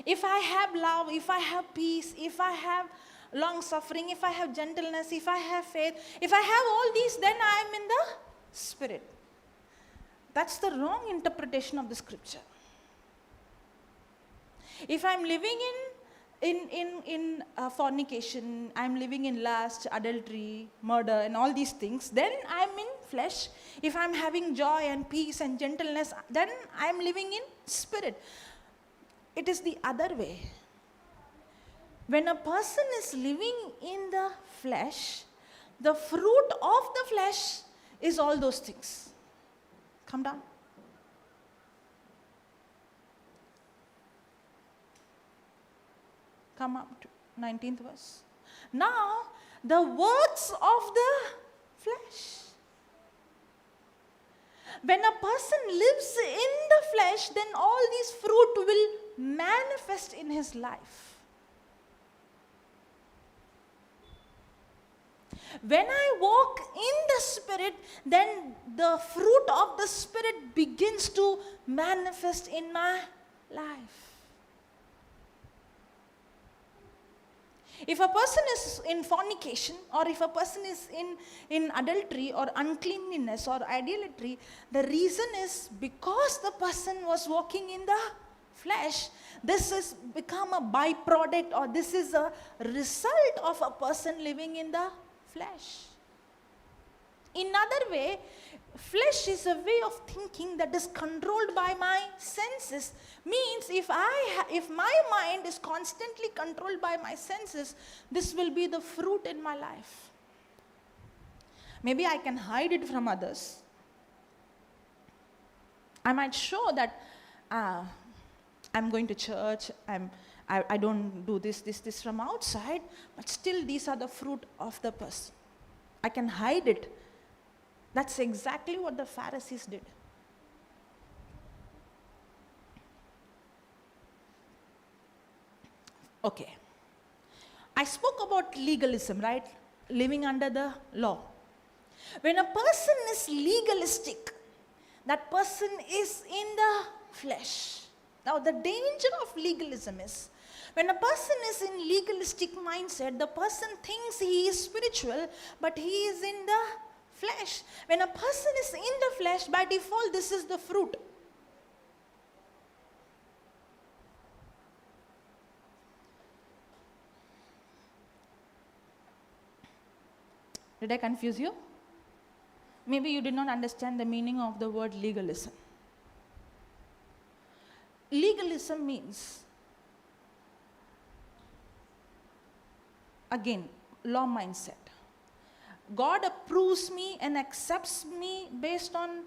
If I have love, if I have peace, if I have long suffering, if I have gentleness, if I have faith, if I have all these, then I am in the Spirit. That's the wrong interpretation of the scripture. If I'm living in fornication, I'm living in lust, adultery, murder, and all these things, then I'm in flesh. If I'm having joy and peace and gentleness, then I'm living in Spirit. It is the other way. When a person is living in the flesh, the fruit of the flesh is all those things. Come down. Come up to 19th verse. Now, the works of the flesh. When a person lives in the flesh, then all these fruit will manifest in his life. When I walk in the Spirit, then the fruit of the Spirit begins to manifest in my life. If a person is in fornication, or if a person is in adultery or uncleanness or idolatry, the reason is because the person was walking in the flesh. This has become a byproduct, or this is a result of a person living in the flesh. In other way, flesh is a way of thinking that is controlled by my senses. Means if my mind is constantly controlled by my senses, this will be the fruit in my life. Maybe I can hide it from others. I might show that I'm going to church, I don't do this from outside, but still these are the fruit of the person. I can hide it. That's exactly what the Pharisees did. Okay. I spoke about legalism, right? Living under the law. When a person is legalistic, that person is in the flesh. Now, the danger of legalism is, when a person is in legalistic mindset, the person thinks he is spiritual, but he is in the flesh. When a person is in the flesh, by default, this is the fruit. Did I confuse you? Maybe you did not understand the meaning of the word legalism. Legalism means, again, law mindset. God approves me and accepts me based on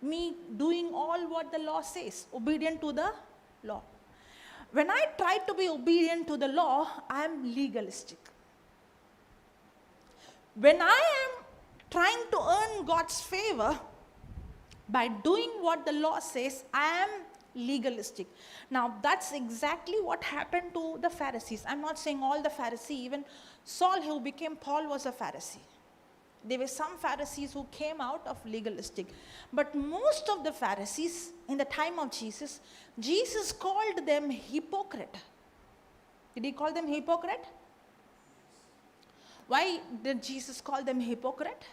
me doing all what the law says, obedient to the law. When I try to be obedient to the law, I am legalistic. When I am trying to earn God's favor by doing what the law says, I am legalistic. Now, that's exactly what happened to the Pharisees. I'm not saying all the Pharisees, even Saul, who became Paul, was a Pharisee. There were some Pharisees who came out of legalistic. But most of the Pharisees in the time of Jesus, Jesus called them hypocrite. Did he call them hypocrite? Why did Jesus call them hypocrite?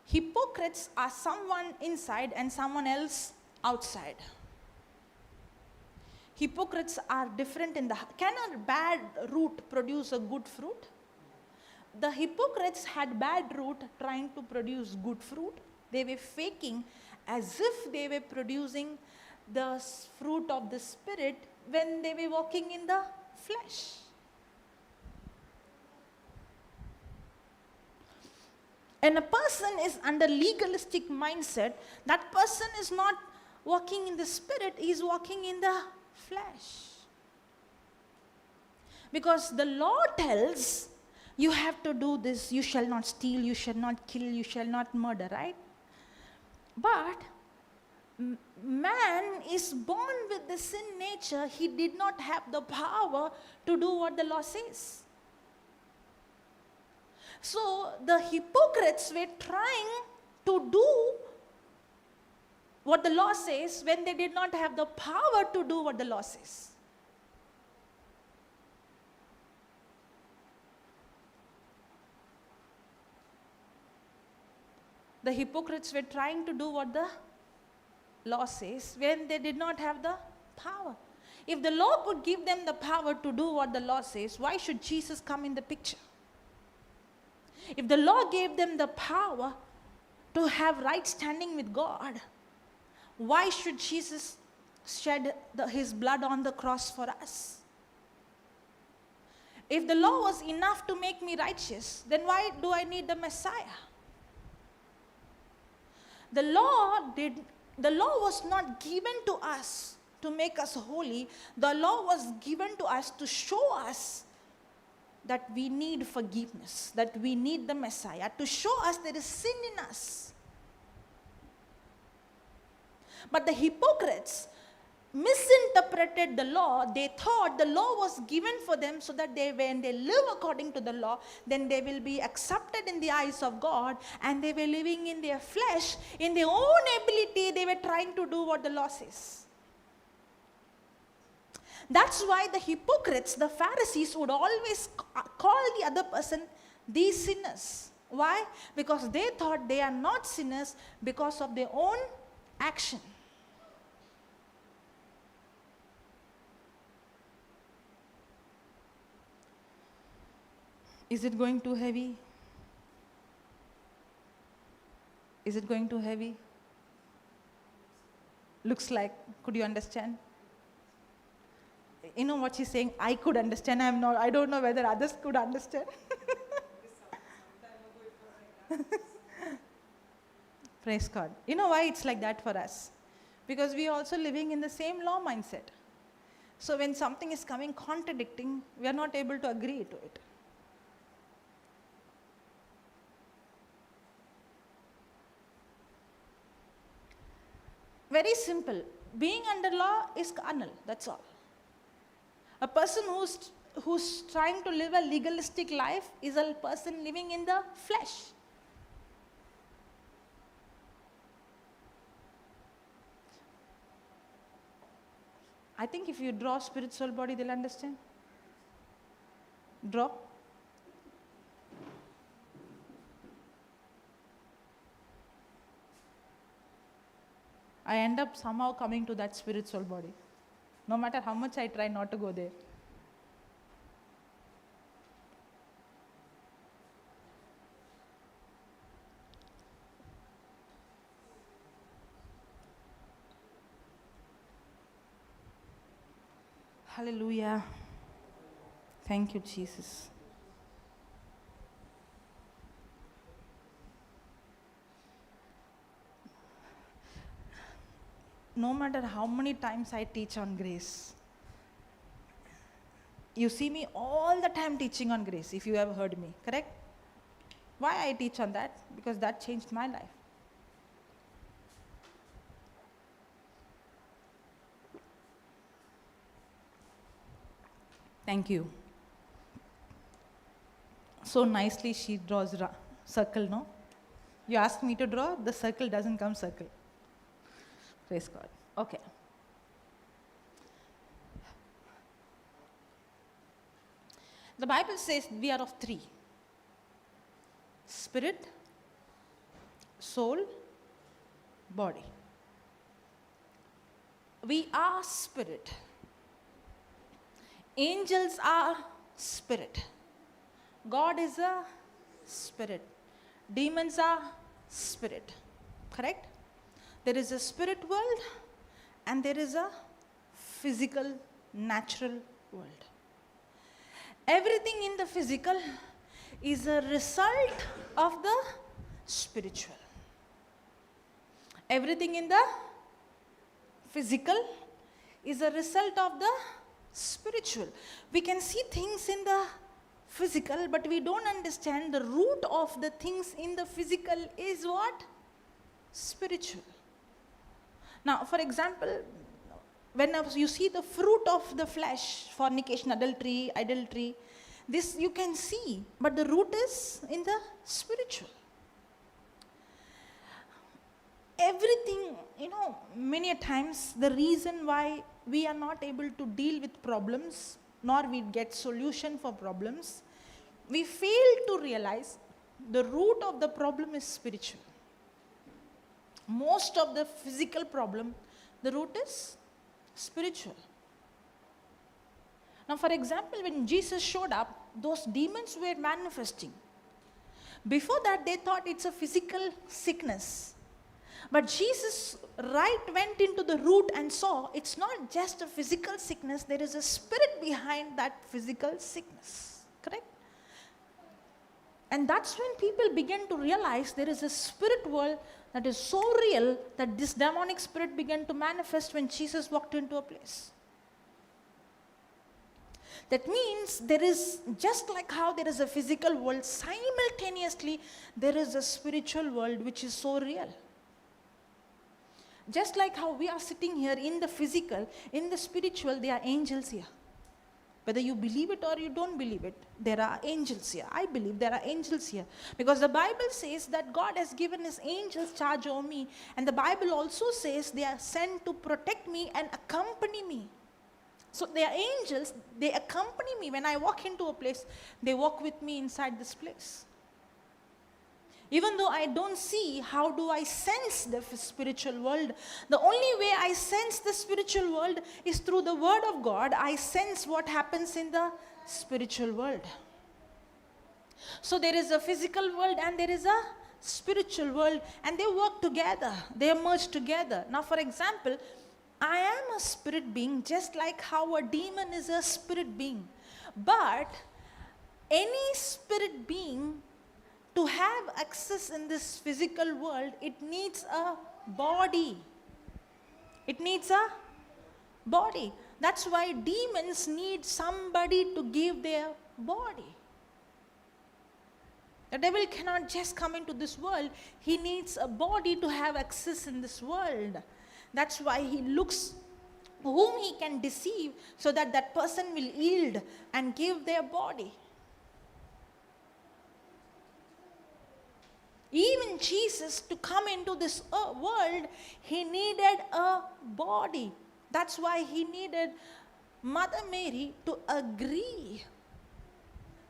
Hypocrites are someone inside and someone else outside. Hypocrites are different in the... Can a bad root produce a good fruit? The hypocrites had bad root trying to produce good fruit. They were faking as if they were producing the fruit of the Spirit when they were walking in the flesh. And a person is under legalistic mindset, that person is not walking in the Spirit, he is walking in the flesh. Because the law tells, you have to do this, you shall not steal, you shall not kill, you shall not murder, right? But man is born with the sin nature. He did not have the power to do what the law says. So the hypocrites were trying to do what the law says when they did not have the power to do what the law says. The hypocrites were trying to do what the law says when they did not have the power. If the law could give them the power to do what the law says, why should Jesus come in the picture? If the law gave them the power to have right standing with God, why should Jesus shed his blood on the cross for us? If the law was enough to make me righteous, then why do I need the Messiah? The law was not given to us to make us holy. The law was given to us to show us that we need forgiveness, that we need the Messiah, to show us there is sin in us. But the hypocrites misinterpreted the law. They thought the law was given for them so that when they live according to the law, then they will be accepted in the eyes of God, and they were living in their flesh. In their own ability, they were trying to do what the law says. That's why the hypocrites, the Pharisees, would always call the other person these sinners. Why? Because they thought they are not sinners because of their own action. Is it going too heavy? Is it going too heavy? Looks like, could you understand? You know what she's saying? I could understand. I don't know whether others could understand. Praise God. You know why it's like that for us? Because we are also living in the same law mindset. So when something is coming contradicting, we are not able to agree to it. Very simple. Being under law is carnal, that's all. A person who's trying to live a legalistic life is a person living in the flesh. I think if you draw spirit, soul, body, they'll understand. Draw. I end up somehow coming to that spirit, soul, body. No matter how much I try not to go there. Hallelujah. Thank you, Jesus. No matter how many times I teach on grace, you see me all the time teaching on grace, if you have heard me, correct? Why I teach on that? Because that changed my life. Thank you. So nicely she draws circle, no? You ask me to draw, the circle doesn't come circle. Praise God. Okay. The Bible says we are of three: spirit, soul, body. We are spirit. Angels are spirit. God is a spirit. Demons are spirit. Correct? There is a spirit world and there is a physical, natural world. Everything in the physical is a result of the spiritual. Everything in the physical is a result of the spiritual. We can see things in the physical, but we don't understand the root of the things in the physical is what? Spiritual. Now, for example, when you see the fruit of the flesh, fornication, adultery, idolatry, this you can see, but the root is in the spiritual. Everything, many a times the reason why we are not able to deal with problems, nor we get solution for problems, we fail to realize the root of the problem is spiritual. Most of the physical problem, the root is spiritual. Now, for example, when Jesus showed up, those demons were manifesting. Before that, they thought it's a physical sickness. But Jesus went into the root and saw it's not just a physical sickness, there is a spirit behind that physical sickness. Correct? And that's when people begin to realize there is a spirit world that is so real that this demonic spirit began to manifest when Jesus walked into a place. That means there is, just like how there is a physical world, simultaneously there is a spiritual world which is so real. Just like how we are sitting here in the physical, in the spiritual, there are angels here. Whether you believe it or you don't believe it, there are angels here. I believe there are angels here. Because the Bible says that God has given his angels charge over me. And the Bible also says they are sent to protect me and accompany me. So they are angels, they accompany me. When I walk into a place, they walk with me inside this place. Even though I don't see, how do I sense the spiritual world? The only way I sense the spiritual world is through the word of God. I sense what happens in the spiritual world. So there is a physical world and there is a spiritual world, and they work together. They merge together. Now, for example, I am a spirit being, just like how a demon is a spirit being. But any spirit being, to have access in this physical world, it needs a body. It needs a body. That's why demons need somebody to give their body. The devil cannot just come into this world. He needs a body to have access in this world. That's why he looks whom he can deceive, so that that person will yield and give their body. Even Jesus, to come into this world, he needed a body. That's why he needed Mother Mary to agree,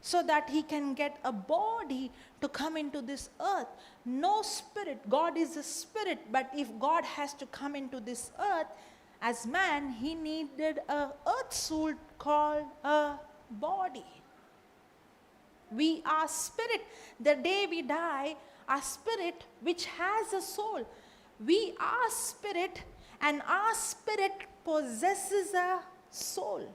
so that he can get a body to come into this earth. No spirit. God is a spirit, but if God has to come into this earth as man, he needed a earth suit called a body. We are spirit. The day we die, our spirit which has a soul. We are spirit, and our spirit possesses a soul.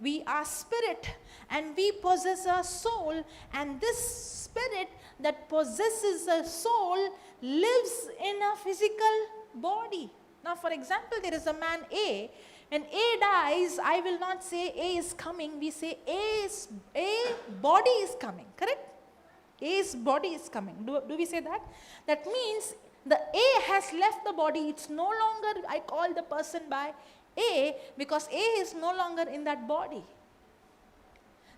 We are spirit and we possess a soul, and this spirit that possesses a soul lives in a physical body. Now, for example, there is a man A. When A dies, I will not say A is coming. We say A body is coming. Correct? A's body is coming. Do we say that? That means the A has left the body. It's no longer, I call the person by A, because A is no longer in that body.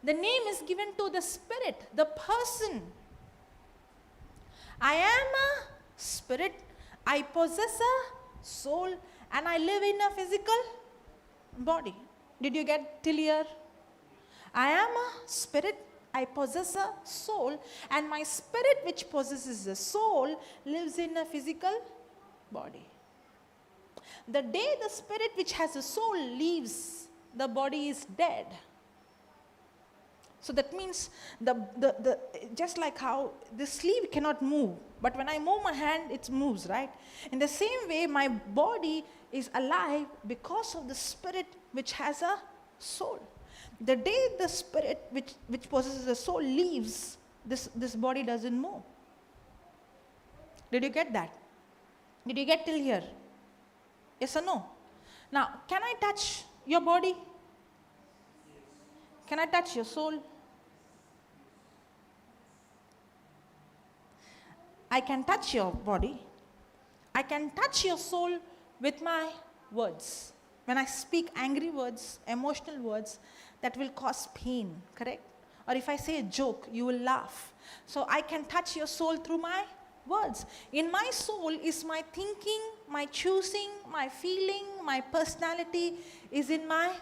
The name is given to the spirit, the person. I am a spirit, I possess a soul, and I live in a physical body. Did you get till here? I am a spirit, I possess a soul, and my spirit which possesses a soul lives in a physical body. The day the spirit which has a soul leaves the body is dead. So that means just like how the sleeve cannot move, but when I move my hand, it moves, right? In the same way, my body is alive because of the spirit which has a soul. The day the spirit which possesses the soul leaves, this body doesn't move. Did you get that? Did you get till here? Yes or no? Now, can I touch your body? Can I touch your soul? I can touch your body. I can touch your soul with my words. When I speak angry words, emotional words, that will cause pain, correct? Or if I say a joke, you will laugh. So I can touch your soul through my words. In my soul is my thinking, my choosing, my feeling, my personality is in my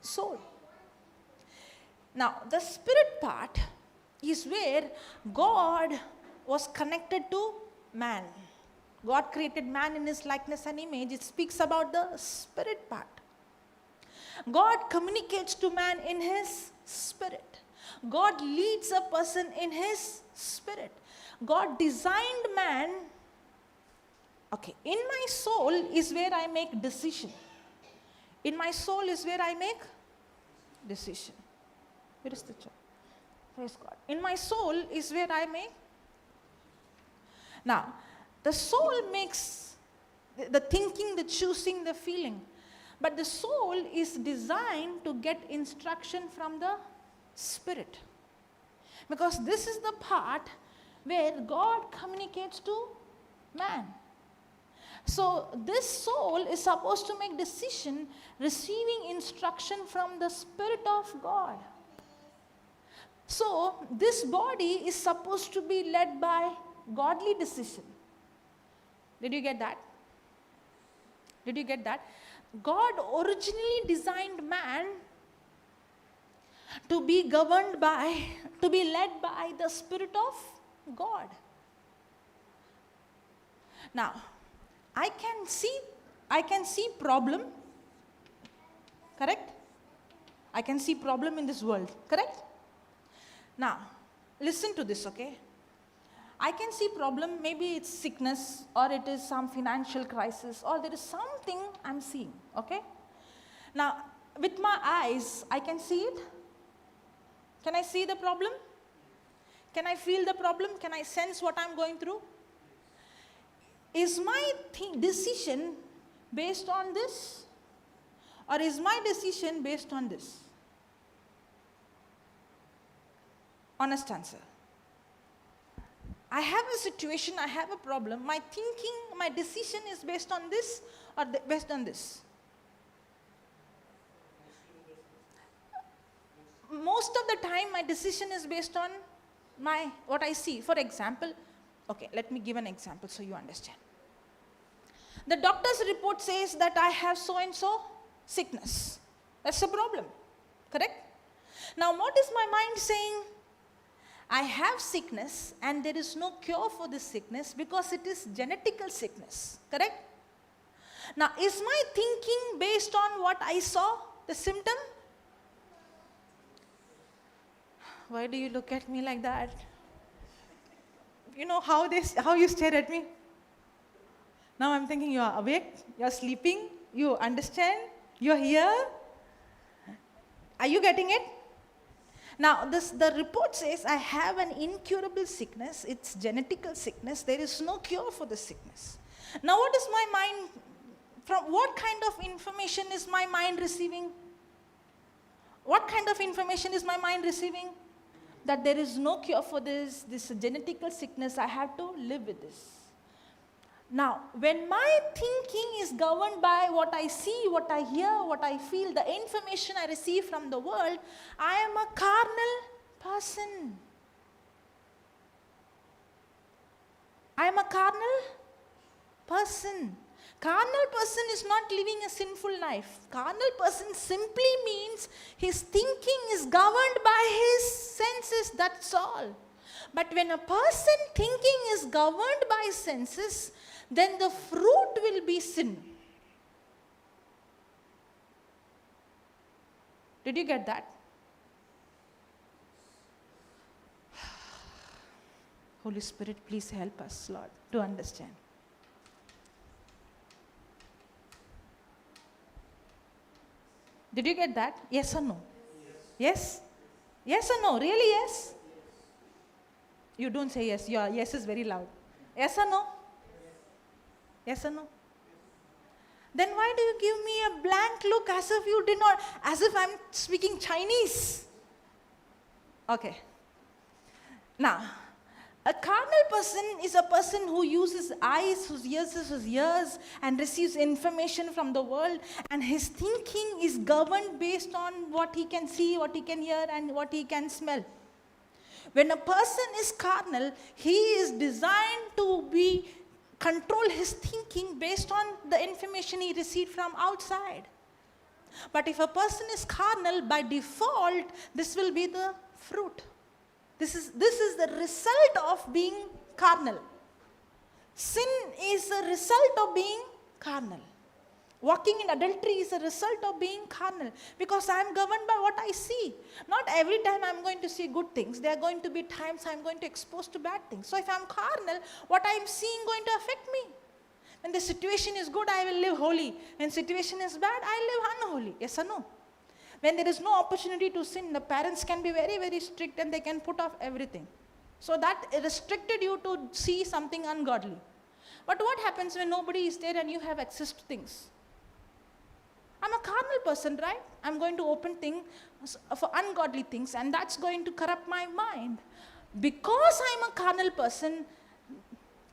soul. Now, the spirit part is where God was connected to man. God created man in his likeness and image. It speaks about the spirit part. God communicates to man in his spirit. God leads a person in his spirit. God designed man. Okay, in my soul is where I make decision. In my soul is where I make decision. Where is the child? Praise God. In my soul is where I make. Now, the soul makes the thinking, the choosing, the feeling. But the soul is designed to get instruction from the spirit. Because this is the part where God communicates to man. So this soul is supposed to make decision, receiving instruction from the Spirit of God. So this body is supposed to be led by godly decision. Did you get that? Did you get that? God originally designed man to be governed by, to be led by the Spirit of God. Now, I can see problem, correct? I can see problem in this world, correct? Now, listen to this, okay? I can see problem, maybe it's sickness or it is some financial crisis or there is something I'm seeing, okay? Now, with my eyes, I can see it. Can I see the problem? Can I feel the problem? Can I sense what I'm going through? Is my decision based on this? Or is my decision based on this? Honest answer. I have a situation, I have a problem. My thinking, my decision is based on this or based on this? Most of the time, my decision is based on what I see. For example, okay, let me give an example so you understand. The doctor's report says that I have so-and-so sickness. That's a problem, correct? Now, what is my mind saying? I have sickness and there is no cure for this sickness because it is genetical sickness, correct? Now, is my thinking based on what I saw, the symptom? Why do you look at me like that? You know how you stare at me? Now I'm thinking you are awake, you are sleeping, you understand, you are here. Are you getting it? Now, the report says I have an incurable sickness. It's genetical sickness. There is no cure for the sickness. Now, what is my mind, from what kind of information is my mind receiving? What kind of information is my mind receiving? That there is no cure for this genetical sickness. I have to live with this. Now, when my thinking is governed by what I see, what I hear, what I feel, the information I receive from the world, I am a carnal person. I am a carnal person. Carnal person is not living a sinful life. Carnal person simply means his thinking is governed by his senses, that's all. But when a person thinking is governed by senses, then the fruit will be sin. Did you get that? Holy Spirit, please help us, Lord, to understand. Did you get that? Yes or no? Yes? Yes or no? Really yes? You don't say yes. Your yes is very loud. Yes or no? Yes or no? Then why do you give me a blank look as if you did not, as if I'm speaking Chinese? Okay. Now, a carnal person is a person who uses eyes, who uses his ears and receives information from the world, and his thinking is governed based on what he can see, what he can hear, and what he can smell. When a person is carnal, he is designed to control his thinking based on the information he received from outside. But if a person is carnal, by default, this will be the fruit. This is the result of being carnal. Sin is a result of being carnal. Walking in adultery is a result of being carnal, because I am governed by what I see. Not every time I am going to see good things. There are going to be times I am going to expose to bad things. So if I am carnal, what I am seeing going to affect me. When the situation is good, I will live holy. When situation is bad, I live unholy. Yes or no? When there is no opportunity to sin, the parents can be very, very strict and they can put off everything. So that restricted you to see something ungodly. But what happens when nobody is there and you have access to things? I'm a carnal person, right? I'm going to open things for ungodly things, and that's going to corrupt my mind. Because I'm a carnal person,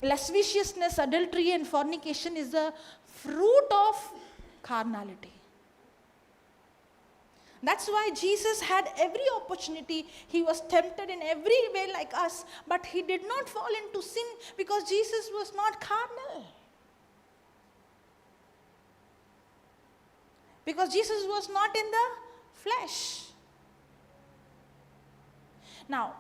lasciviousness, adultery, and fornication is the fruit of carnality. That's why Jesus had every opportunity. He was tempted in every way like us, but he did not fall into sin because Jesus was not carnal. Because Jesus was not in the flesh. Now,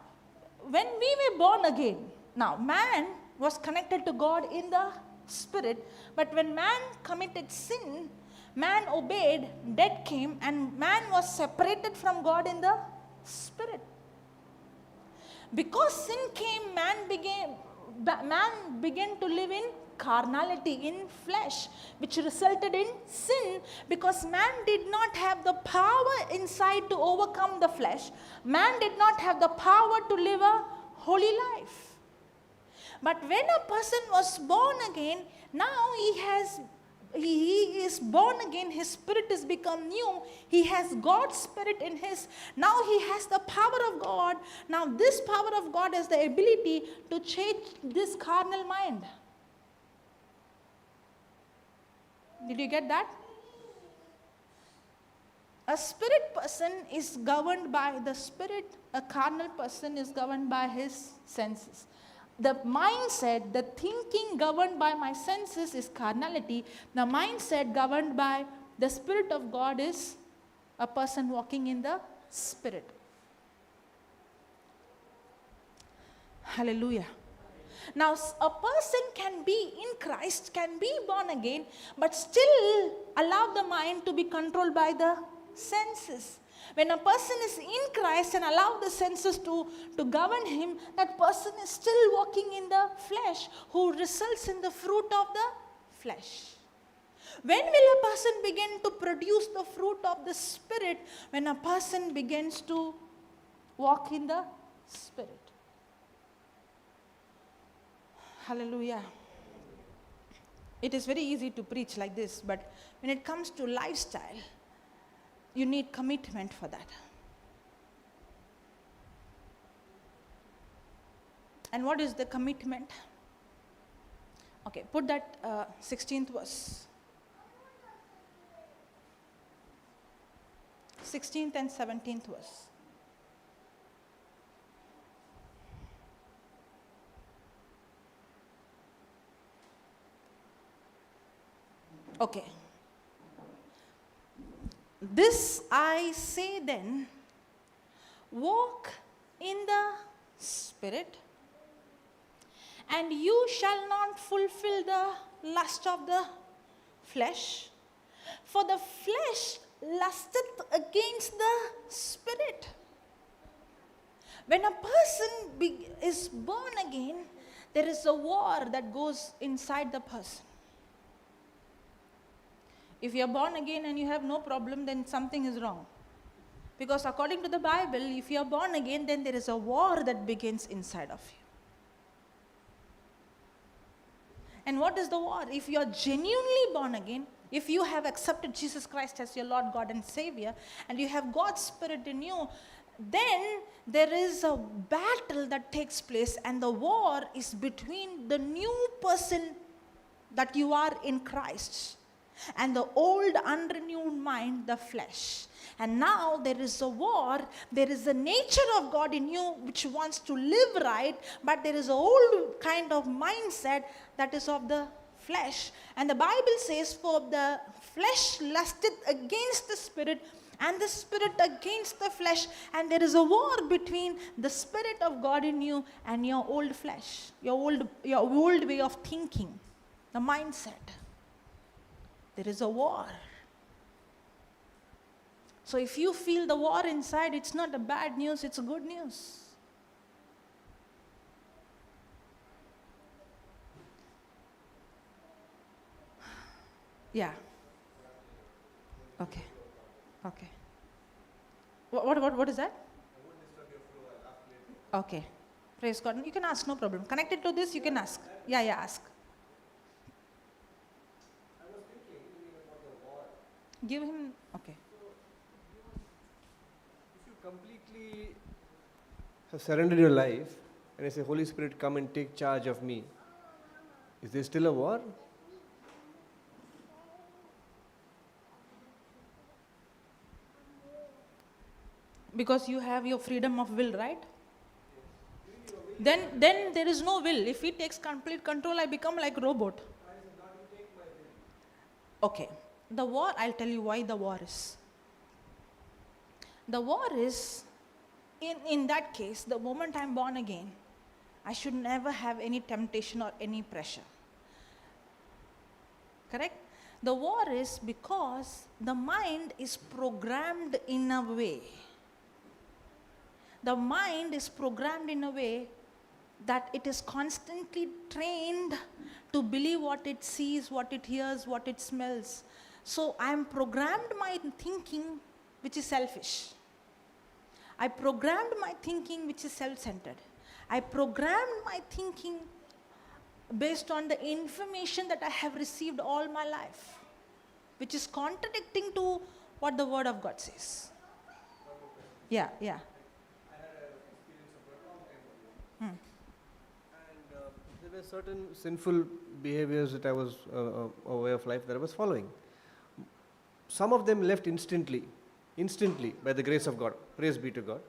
when we were born again, now man was connected to God in the spirit, but when man committed sin, man obeyed, death came, and man was separated from God in the spirit. Because sin came, man began to live in carnality, in flesh, which resulted in sin, because man did not have the power inside to overcome the flesh. Man did not have the power to live a holy life. But when a person was born again, now he is born again, his spirit has become new, he has God's spirit in his, now he has the power of God. Now this power of God has the ability to change this carnal mind. Did you get that? A spirit person is governed by the spirit, a carnal person is governed by his senses. The mindset, the thinking governed by my senses is carnality. The mindset governed by the Spirit of God is a person walking in the Spirit. Hallelujah. Now, a person can be in Christ, can be born again, but still allow the mind to be controlled by the senses. When a person is in Christ and allow the senses to govern him, that person is still walking in the flesh, who results in the fruit of the flesh. When will a person begin to produce the fruit of the Spirit? When a person begins to walk in the Spirit. Hallelujah. It is very easy to preach like this, but when it comes to lifestyle, you need commitment for that. And what is the commitment? Okay, put that 16th verse. 16th and 17th verse. Okay. This I say then, walk in the Spirit, and you shall not fulfill the lust of the flesh. For the flesh lusteth against the spirit. When a person is born again, there is a war that goes inside the person. If you are born again and you have no problem, then something is wrong. Because according to the Bible, if you are born again, then there is a war that begins inside of you. And what is the war? If you are genuinely born again, if you have accepted Jesus Christ as your Lord, God and Savior, and you have God's Spirit in you, then there is a battle that takes place, and the war is between the new person that you are in Christ and the old unrenewed mind, the flesh. And now there is a war. There is a nature of God in you which wants to live right, but there is an old kind of mindset that is of the flesh. And the Bible says, for the flesh lusteth against the spirit, and the spirit against the flesh. And there is a war between the Spirit of God in you and your old flesh, your old way of thinking, the mindset. There is a war. So if you feel the war inside, it's not a bad news, it's a good news. Yeah. Okay. Okay. What is that? Okay. Praise God. You can ask, no problem. Connected to this, you can ask. Yeah, ask. I was thinking about the war. Give him, okay. If you completely have surrendered your life and I say, Holy Spirit, come and take charge of me, is there still a war? Because you have your freedom of will, right? Then there is no will. If he takes complete control, I become like robot. Okay. The war, I'll tell you why the war is. The war is, in that case, the moment I'm born again, I should never have any temptation or any pressure. Correct? The war is because the mind is programmed in a way. The mind is programmed in a way that it is constantly trained to believe what it sees, what it hears, what it smells. So I am programmed my thinking which is selfish. I programmed my thinking which is self-centered. I programmed my thinking based on the information that I have received all my life, which is contradicting to what the Word of God says. Yeah. And there were certain sinful behaviors that I was, a way of life that I was following. Some of them left instantly by the grace of God. Praise be to God.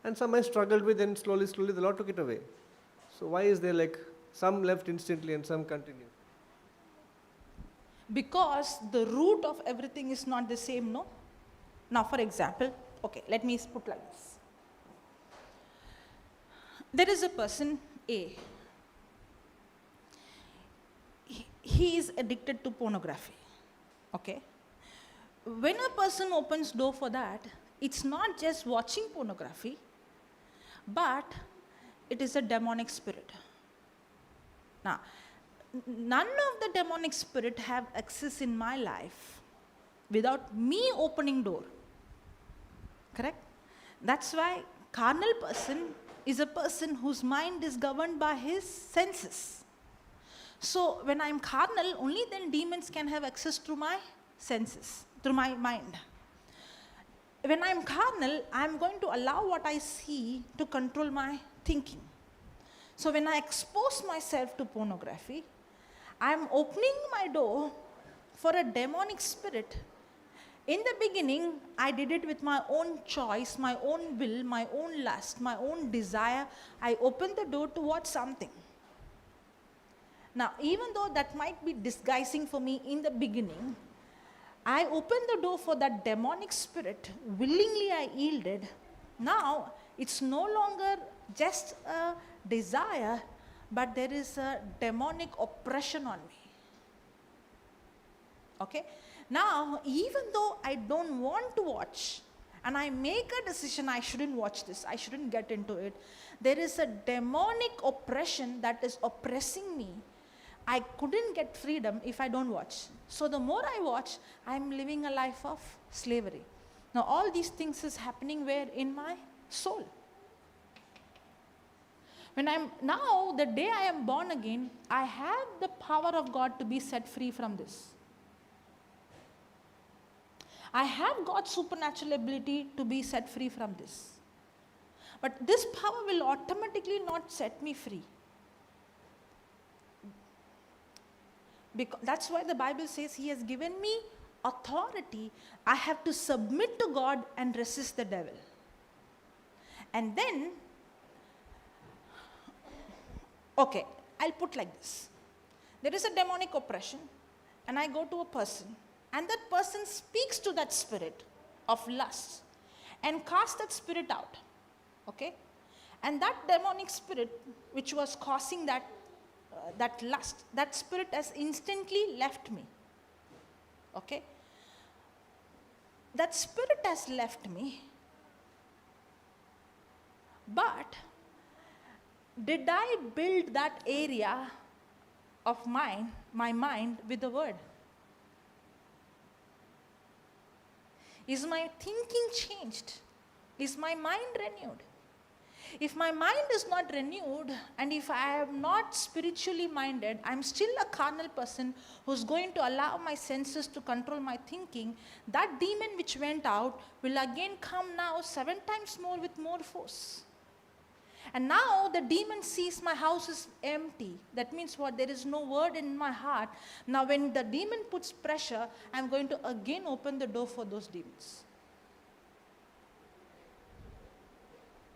And some I struggled with, and slowly the Lord took it away. So why is there like some left instantly and some continue? Because the root of everything is not the same, no? Now, for example, okay, let me put like this. There is a person, A. He is addicted to pornography, okay? When a person opens door for that, it's not just watching pornography, but it is a demonic spirit. Now, none of the demonic spirit have access in my life without me opening door. Correct? That's why carnal person is a person whose mind is governed by his senses. So when I'm carnal, only then demons can have access through my senses, through my mind. When I'm carnal, I'm going to allow what I see to control my thinking. So when I expose myself to pornography, I'm opening my door for a demonic spirit. In the beginning, I did it with my own choice, my own will, my own lust, my own desire. I opened the door to watch something. Now, even though that might be disguising for me in the beginning, I opened the door for that demonic spirit. Willingly I yielded. Now, it's no longer just a desire, but there is a demonic oppression on me. Okay? Now, even though I don't want to watch, and I make a decision, I shouldn't watch this, I shouldn't get into it, there is a demonic oppression that is oppressing me. I couldn't get freedom if I don't watch. So the more I watch, I'm living a life of slavery. Now all these things is happening where? In my soul. Now the day I am born again, I have the power of God to be set free from this. I have God's supernatural ability to be set free from this. But this power will automatically not set me free. Because that's why the Bible says He has given me authority. I have to submit to God and resist the devil. And then, okay, I'll put like this. There is a demonic oppression, and I go to a person, and that person speaks to that spirit of lust and casts that spirit out. Okay? And that demonic spirit which was causing that lust, that spirit has instantly left me. Okay? That spirit has left me. But did I build that area of my mind with the word? Is my thinking changed? Is my mind renewed? If my mind is not renewed, and if I am not spiritually minded, I'm still a carnal person who's going to allow my senses to control my thinking, that demon which went out will again come now 7 times more with more force. And now the demon sees my house is empty. That means what? There is no word in my heart. Now when the demon puts pressure, I'm going to again open the door for those demons.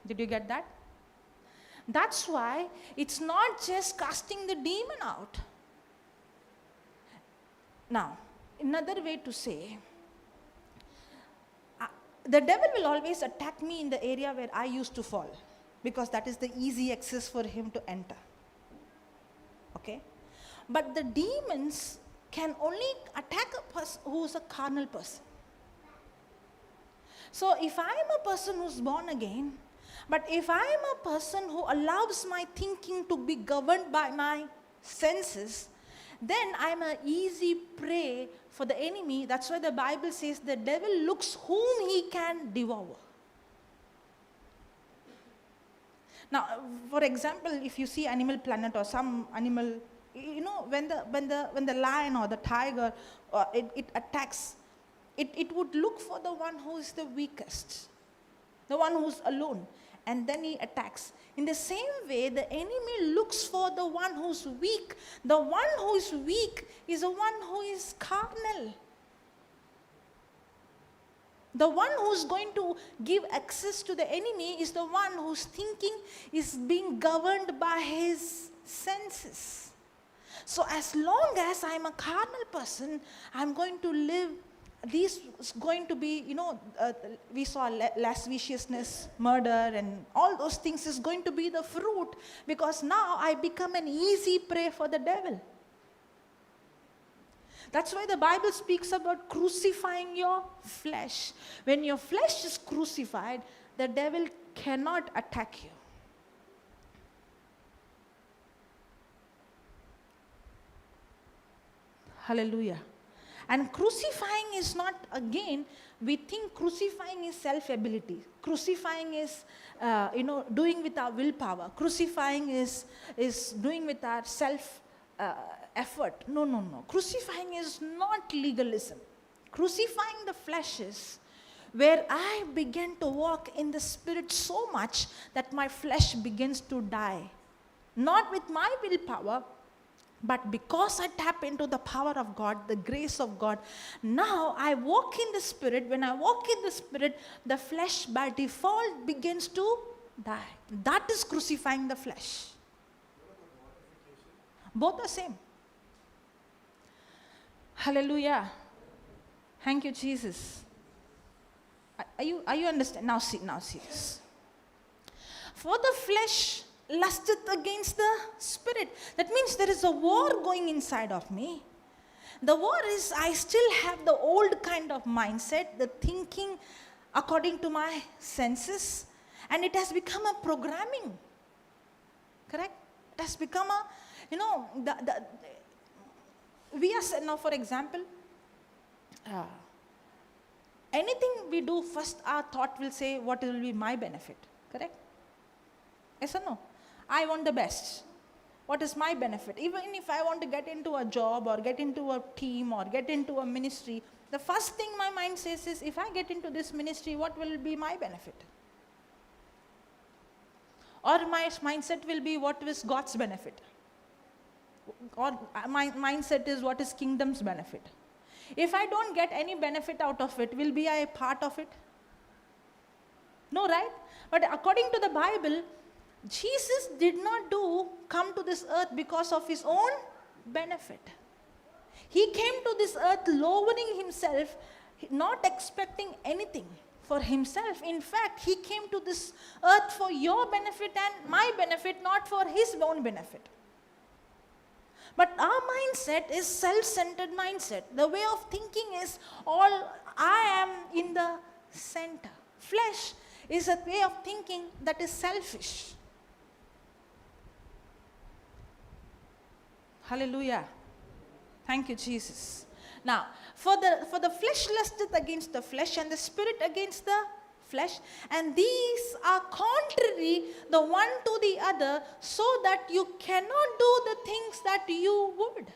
Did you get that? That's why it's not just casting the demon out. Now, another way to say, the devil will always attack me in the area where I used to fall, because that is the easy access for him to enter. Okay? But the demons can only attack a person who is a carnal person. So if I am a person who's born again, but if I am a person who allows my thinking to be governed by my senses, then I'm an easy prey for the enemy. That's why the Bible says the devil looks whom he can devour. Now, for example, if you see Animal Planet or some animal, you know, when the lion or the tiger, it attacks, it would look for the one who is the weakest, the one who's alone, and then he attacks. In the same way, the enemy looks for the one who's weak. The one who is weak is the one who is carnal. The one who's going to give access to the enemy is the one whose thinking is being governed by his senses. So as long as I'm a carnal person, I'm going to live, these is going to be, we saw lasciviousness, murder, and all those things is going to be the fruit, because now I become an easy prey for the devil. That's why the Bible speaks about crucifying your flesh. When your flesh is crucified, the devil cannot attack you. Hallelujah. And crucifying is not, again, we think crucifying is self-ability. Crucifying is, doing with our willpower. Crucifying is doing with our effort. No. Crucifying is not legalism. Crucifying the flesh is where I begin to walk in the Spirit so much that my flesh begins to die. Not with my willpower, but because I tap into the power of God, the grace of God, now I walk in the Spirit. When I walk in the Spirit, the flesh by default begins to die. That is crucifying the flesh. Both are same. Hallelujah. Thank you, Jesus. Are you understand? Now see this. For the flesh lusteth against the Spirit. That means there is a war going inside of me. The war is I still have the old kind of mindset, the thinking according to my senses, and it has become a programming. Correct? It has become a, we are, now for example, anything we do, first our thought will say, what will be my benefit? Correct? Yes or no? I want the best. What is my benefit? Even if I want to get into a job or get into a team or get into a ministry, the first thing my mind says is, if I get into this ministry, what will be my benefit? Or my mindset will be, what is God's benefit? Or my mindset is, what is kingdom's benefit? If I don't get any benefit out of it, will be I a part of it? No, right? But according to the Bible, Jesus did not come to this earth because of his own benefit. He came to this earth lowering himself, not expecting anything for himself. In fact, he came to this earth for your benefit and my benefit, not for his own benefit. But our mindset is self-centered mindset. The way of thinking is all I am in the center. Flesh is a way of thinking that is selfish. Hallelujah. Thank you, Jesus. Now, for the flesh lusteth against the flesh, and the spirit against the flesh, and these are contrary the one to the other, so that you cannot do the things that you would.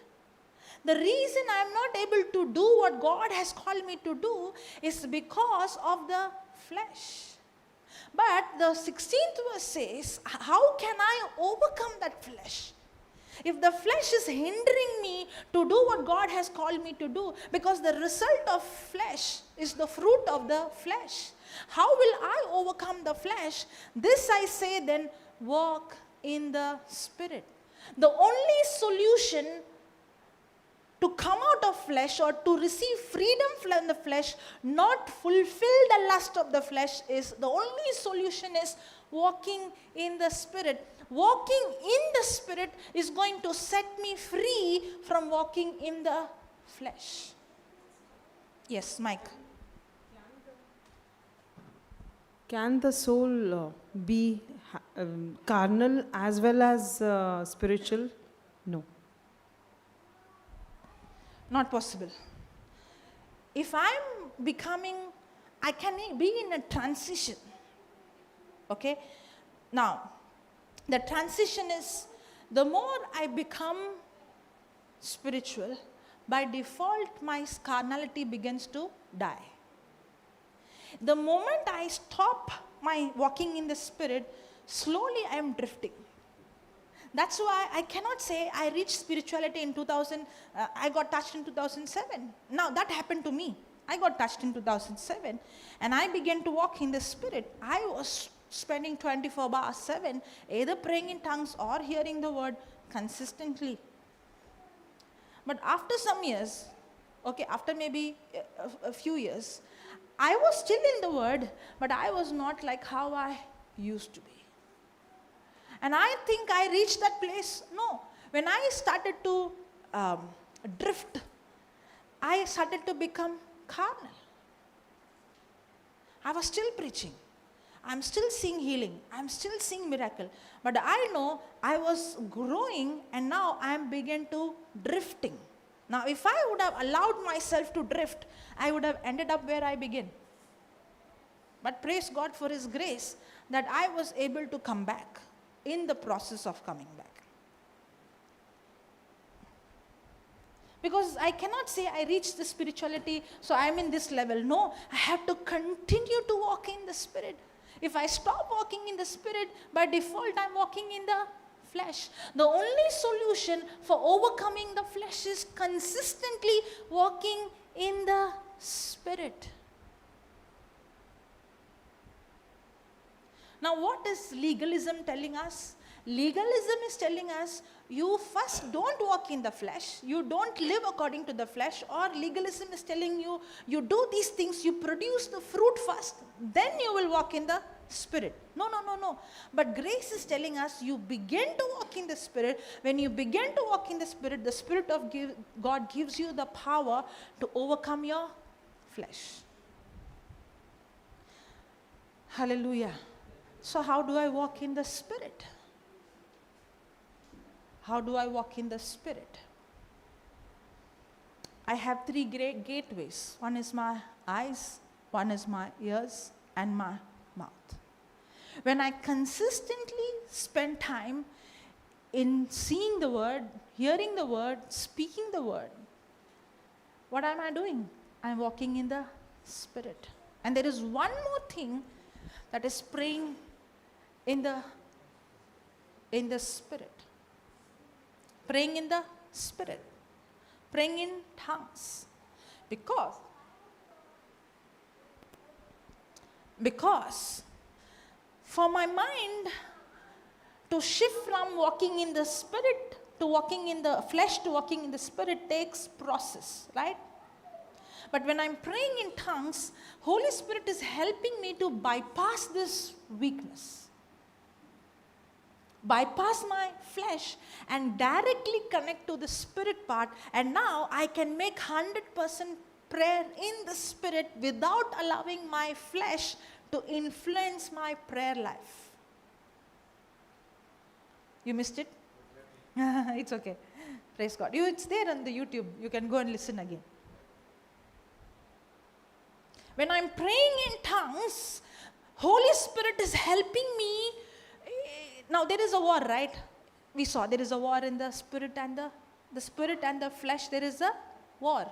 The reason I am not able to do what God has called me to do is because of the flesh. But the 16th verse says, how can I overcome that flesh? If the flesh is hindering me to do what God has called me to do, because the result of flesh is the fruit of the flesh. How will I overcome the flesh? This I say then, walk in the Spirit. The only solution to come out of flesh or to receive freedom from the flesh, not fulfill the lust of the flesh, is the only solution is walking in the Spirit. Walking in the Spirit is going to set me free from walking in the flesh. Yes, Mike. Can the soul be carnal as well as spiritual? No. Not possible. If I'm I can be in a transition. Okay? Now, the transition is, the more I become spiritual, by default my carnality begins to die. The moment I stop my walking in the Spirit, slowly I am drifting. That's why I cannot say I reached spirituality in 2000, I got touched in 2007. Now that happened to me. I got touched in 2007 and I began to walk in the Spirit. I was spending 24/7 either praying in tongues or hearing the word consistently. But after some years, after maybe a few years, I was still in the word, but I was not like how I used to be. And I think I reached that place. No. When I started to drift, I started to become carnal. I was still preaching. I'm still seeing healing. I'm still seeing miracle. But I know I was growing and now I'm begin to drifting. Now if I would have allowed myself to drift, I would have ended up where I began. But praise God for His grace that I was able to come back in the process of coming back. Because I cannot say I reached the spirituality, so I'm in this level. No, I have to continue to walk in the Spirit. If I stop walking in the Spirit, by default I'm walking in the flesh. The only solution for overcoming the flesh is consistently walking in the Spirit. Now what is legalism telling us? Legalism is telling us, you first don't walk in the flesh, you don't live according to the flesh, or legalism is telling you, you do these things, you produce the fruit first, then you will walk in the Spirit. No. But grace is telling us, you begin to walk in the Spirit. When you begin to walk in the Spirit of God gives you the power to overcome your flesh. Hallelujah. So how do I walk in the Spirit? How do I walk in the Spirit? I have 3 great gateways. One is my eyes, one is my ears, and my mouth. When I consistently spend time in seeing the Word, hearing the Word, speaking the Word, what am I doing? I'm walking in the Spirit. And there is one more thing, that is praying in the Spirit. Praying in the Spirit. Praying in tongues. Because for my mind to shift from walking in the Spirit to walking in the flesh to walking in the Spirit takes process, right? But when I'm praying in tongues, Holy Spirit is helping me to bypass this weakness. Bypass my flesh and directly connect to the Spirit part, and now I can make 100% prayer in the Spirit without allowing my flesh to influence my prayer life. You missed it? It's okay. Praise God. It's there on the YouTube. You can go and listen again. When I'm praying in tongues, Holy Spirit is helping me. Now there is a war, right? We saw there is a war in the Spirit and the Spirit and the flesh. There is a war.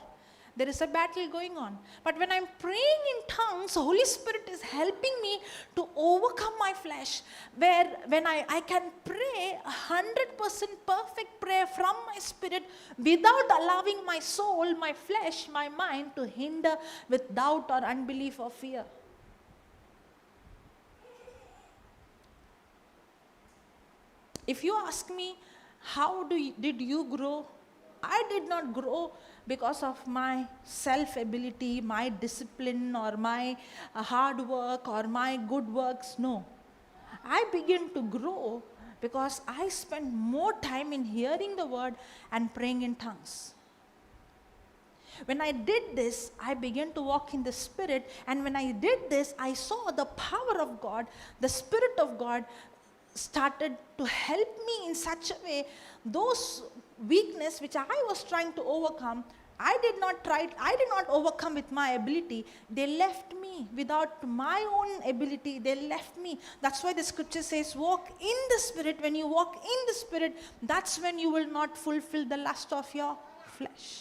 There is a battle going on. But when I'm praying in tongues, Holy Spirit is helping me to overcome my flesh. When I can pray 100% perfect prayer from my spirit without allowing my soul, my flesh, my mind to hinder with doubt or unbelief or fear. If you ask me, did you grow? I did not grow because of my self-ability, my discipline, or my hard work, or my good works. No. I began to grow because I spent more time in hearing the word and praying in tongues. When I did this, I began to walk in the Spirit, and when I did this, I saw the power of God, the Spirit of God started to help me in such a way. Those weakness which I was trying to overcome, I did not overcome with my ability. They left me without my own ability. They left me. That's why the scripture says, walk in the Spirit. When you walk in the Spirit, that's when you will not fulfill the lust of your flesh.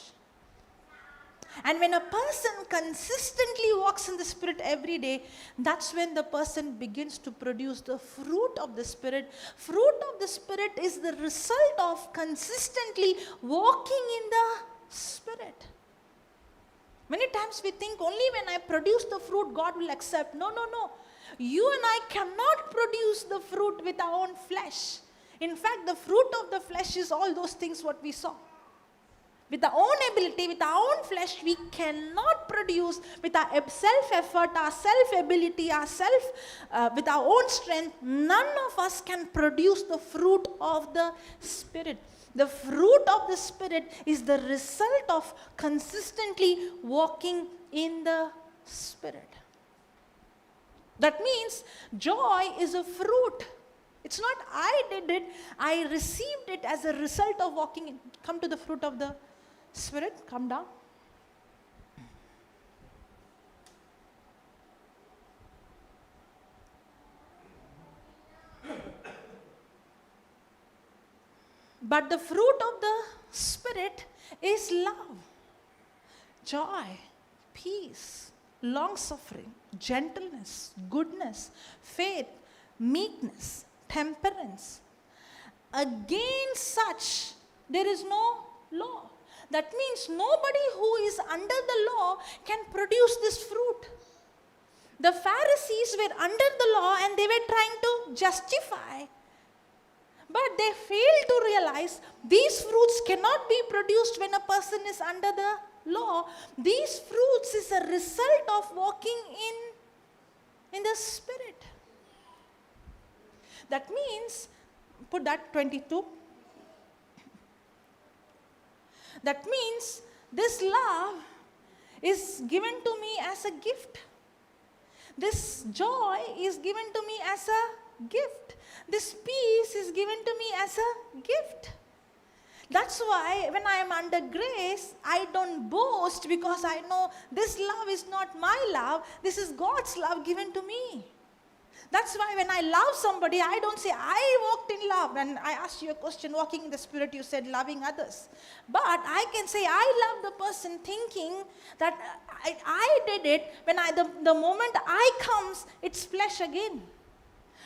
And when a person consistently walks in the Spirit every day, that's when the person begins to produce the fruit of the Spirit. Fruit of the Spirit is the result of consistently walking in the Spirit. Many times we think only when I produce the fruit, God will accept. No. You and I cannot produce the fruit with our own flesh. In fact, the fruit of the flesh is all those things what we saw. With our own ability, with our own flesh, we cannot produce with our self-effort, our self-ability, with our own strength. None of us can produce the fruit of the Spirit. The fruit of the Spirit is the result of consistently walking in the Spirit. That means joy is a fruit. It's not I did it, I received it as a result of walking in. Come to the fruit of the Spirit, come down. But the fruit of the Spirit is love, joy, peace, long-suffering, gentleness, goodness, faith, meekness, temperance. Against such, there is no law. That means nobody who is under the law can produce this fruit. The Pharisees were under the law and they were trying to justify. But they fail to realize these fruits cannot be produced when a person is under the law. These fruits is a result of walking in the Spirit. That means, put that 22. That means this love is given to me as a gift. This joy is given to me as a gift. This peace is given to me as a gift. That's why when I am under grace, I don't boast, because I know this love is not my love. This is God's love given to me. That's why when I love somebody, I don't say, I walked in love. And I asked you a question, walking in the Spirit, you said loving others. But I can say, I love the person thinking that I did it. When the moment I comes, it's flesh again.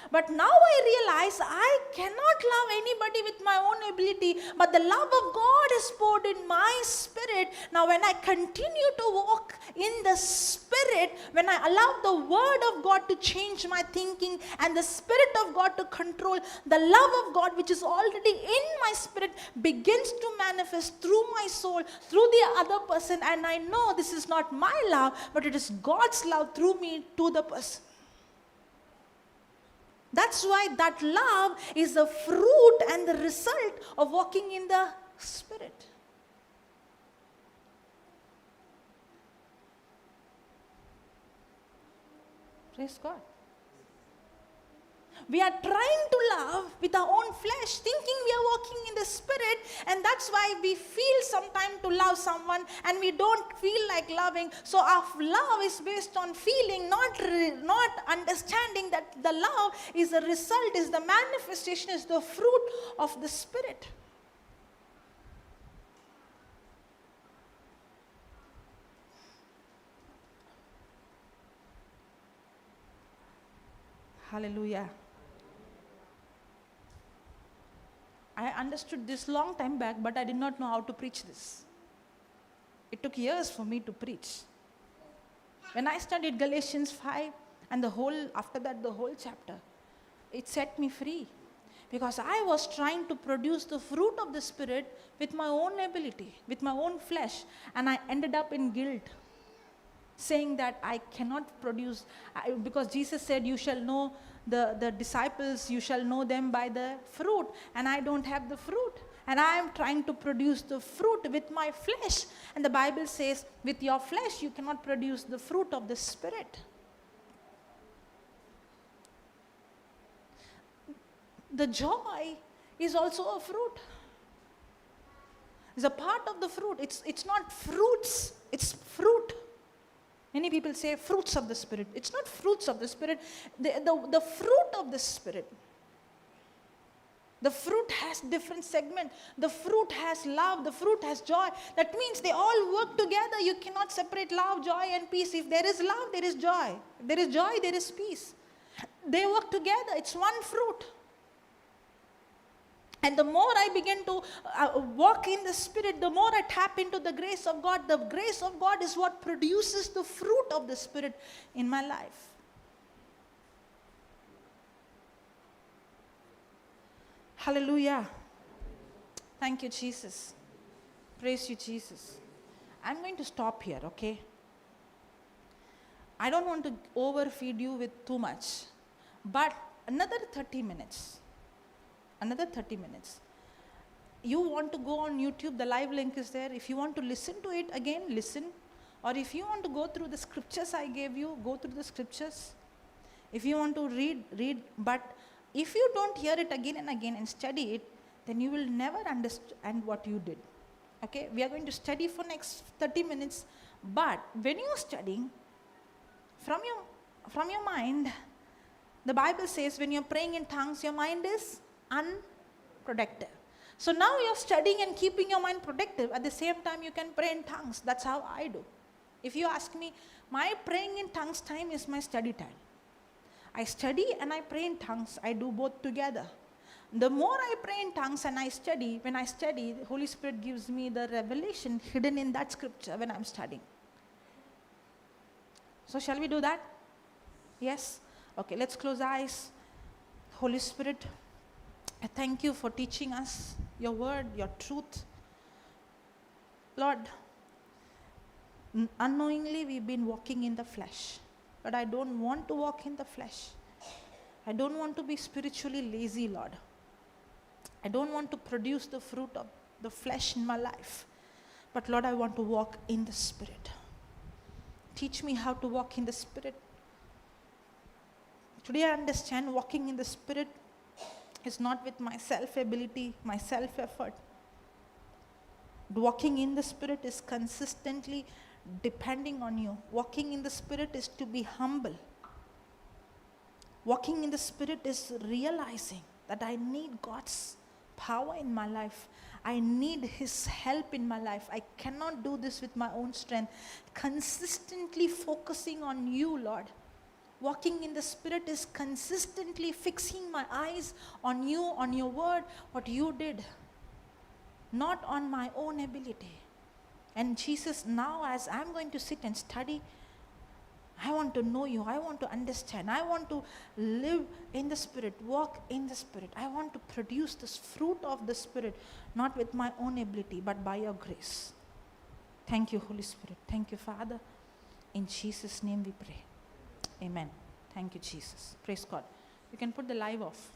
But now I realize I cannot love anybody with my own ability, but the love of God is poured in my spirit. Now when I continue to walk in the Spirit, when I allow the Word of God to change my thinking and the Spirit of God to control, the love of God which is already in my spirit begins to manifest through my soul, through the other person, and I know this is not my love, but it is God's love through me to the person. That's why that love is the fruit and the result of walking in the Spirit. Praise God. We are trying to love with our own flesh, thinking we are walking in the Spirit, and that's why we feel sometime to love someone and we don't feel like loving. So our love is based on feeling, not understanding that the love is the result, is the manifestation, is the fruit of the Spirit. Hallelujah. I understood this long time back, but I did not know how to preach this. It took years for me to preach. When I studied Galatians 5 and after that the whole chapter, it set me free. Because I was trying to produce the fruit of the Spirit with my own ability, with my own flesh, and I ended up in guilt, saying that I cannot produce, because Jesus said, you shall know the disciples, you shall know them by the fruit, and I don't have the fruit. And I am trying to produce the fruit with my flesh. And the Bible says, with your flesh, you cannot produce the fruit of the Spirit. The joy is also a fruit. It's a part of the fruit. It's not fruits, it's fruit. Many people say fruits of the Spirit. It's not fruits of the Spirit. The fruit of the Spirit. The fruit has different segments. The fruit has love. The fruit has joy. That means they all work together. You cannot separate love, joy, and peace. If there is love, there is joy. If there is joy, there is peace. They work together. It's one fruit. And the more I begin to walk in the Spirit, the more I tap into the grace of God. The grace of God is what produces the fruit of the Spirit in my life. Hallelujah. Thank you, Jesus. Praise you, Jesus. I'm going to stop here, okay? I don't want to overfeed you with too much. But another 30 minutes. Another 30 minutes. You want to go on YouTube, the live link is there. If you want to listen to it again, listen. Or if you want to go through the scriptures I gave you, go through the scriptures. If you want to read. But if you don't hear it again and again and study it, then you will never understand what you did. Okay, we are going to study for next 30 minutes. But when you are studying, from your mind, the Bible says when you're praying in tongues, your mind is unproductive. So now you're studying and keeping your mind productive. At the same time, you can pray in tongues. That's how I do. If you ask me, my praying in tongues time is my study time. I study and I pray in tongues. I do both together. The more I pray in tongues and I study, when I study, the Holy Spirit gives me the revelation hidden in that scripture when I'm studying. So shall we do that? Yes? Okay, let's close our eyes. Holy Spirit, I thank you for teaching us your word, your truth. Lord, unknowingly we've been walking in the flesh, but I don't want to walk in the flesh. I don't want to be spiritually lazy, Lord. I don't want to produce the fruit of the flesh in my life, but Lord, I want to walk in the Spirit. Teach me how to walk in the Spirit. Today I understand walking in the Spirit is not with my self-ability, my self-effort. Walking in the Spirit is consistently depending on you. Walking in the Spirit is to be humble. Walking in the Spirit is realizing that I need God's power in my life. I need His help in my life. I cannot do this with my own strength. Consistently focusing on you, Lord. Walking in the Spirit is consistently fixing my eyes on you, on your word, what you did, not on my own ability. And Jesus, now as I'm going to sit and study, I want to know you. I want to understand. I want to live in the Spirit, walk in the Spirit. I want to produce this fruit of the Spirit, not with my own ability, but by your grace. Thank you, Holy Spirit. Thank you, Father. In Jesus' name we pray. Amen. Thank you, Jesus. Praise God. You can put the live off.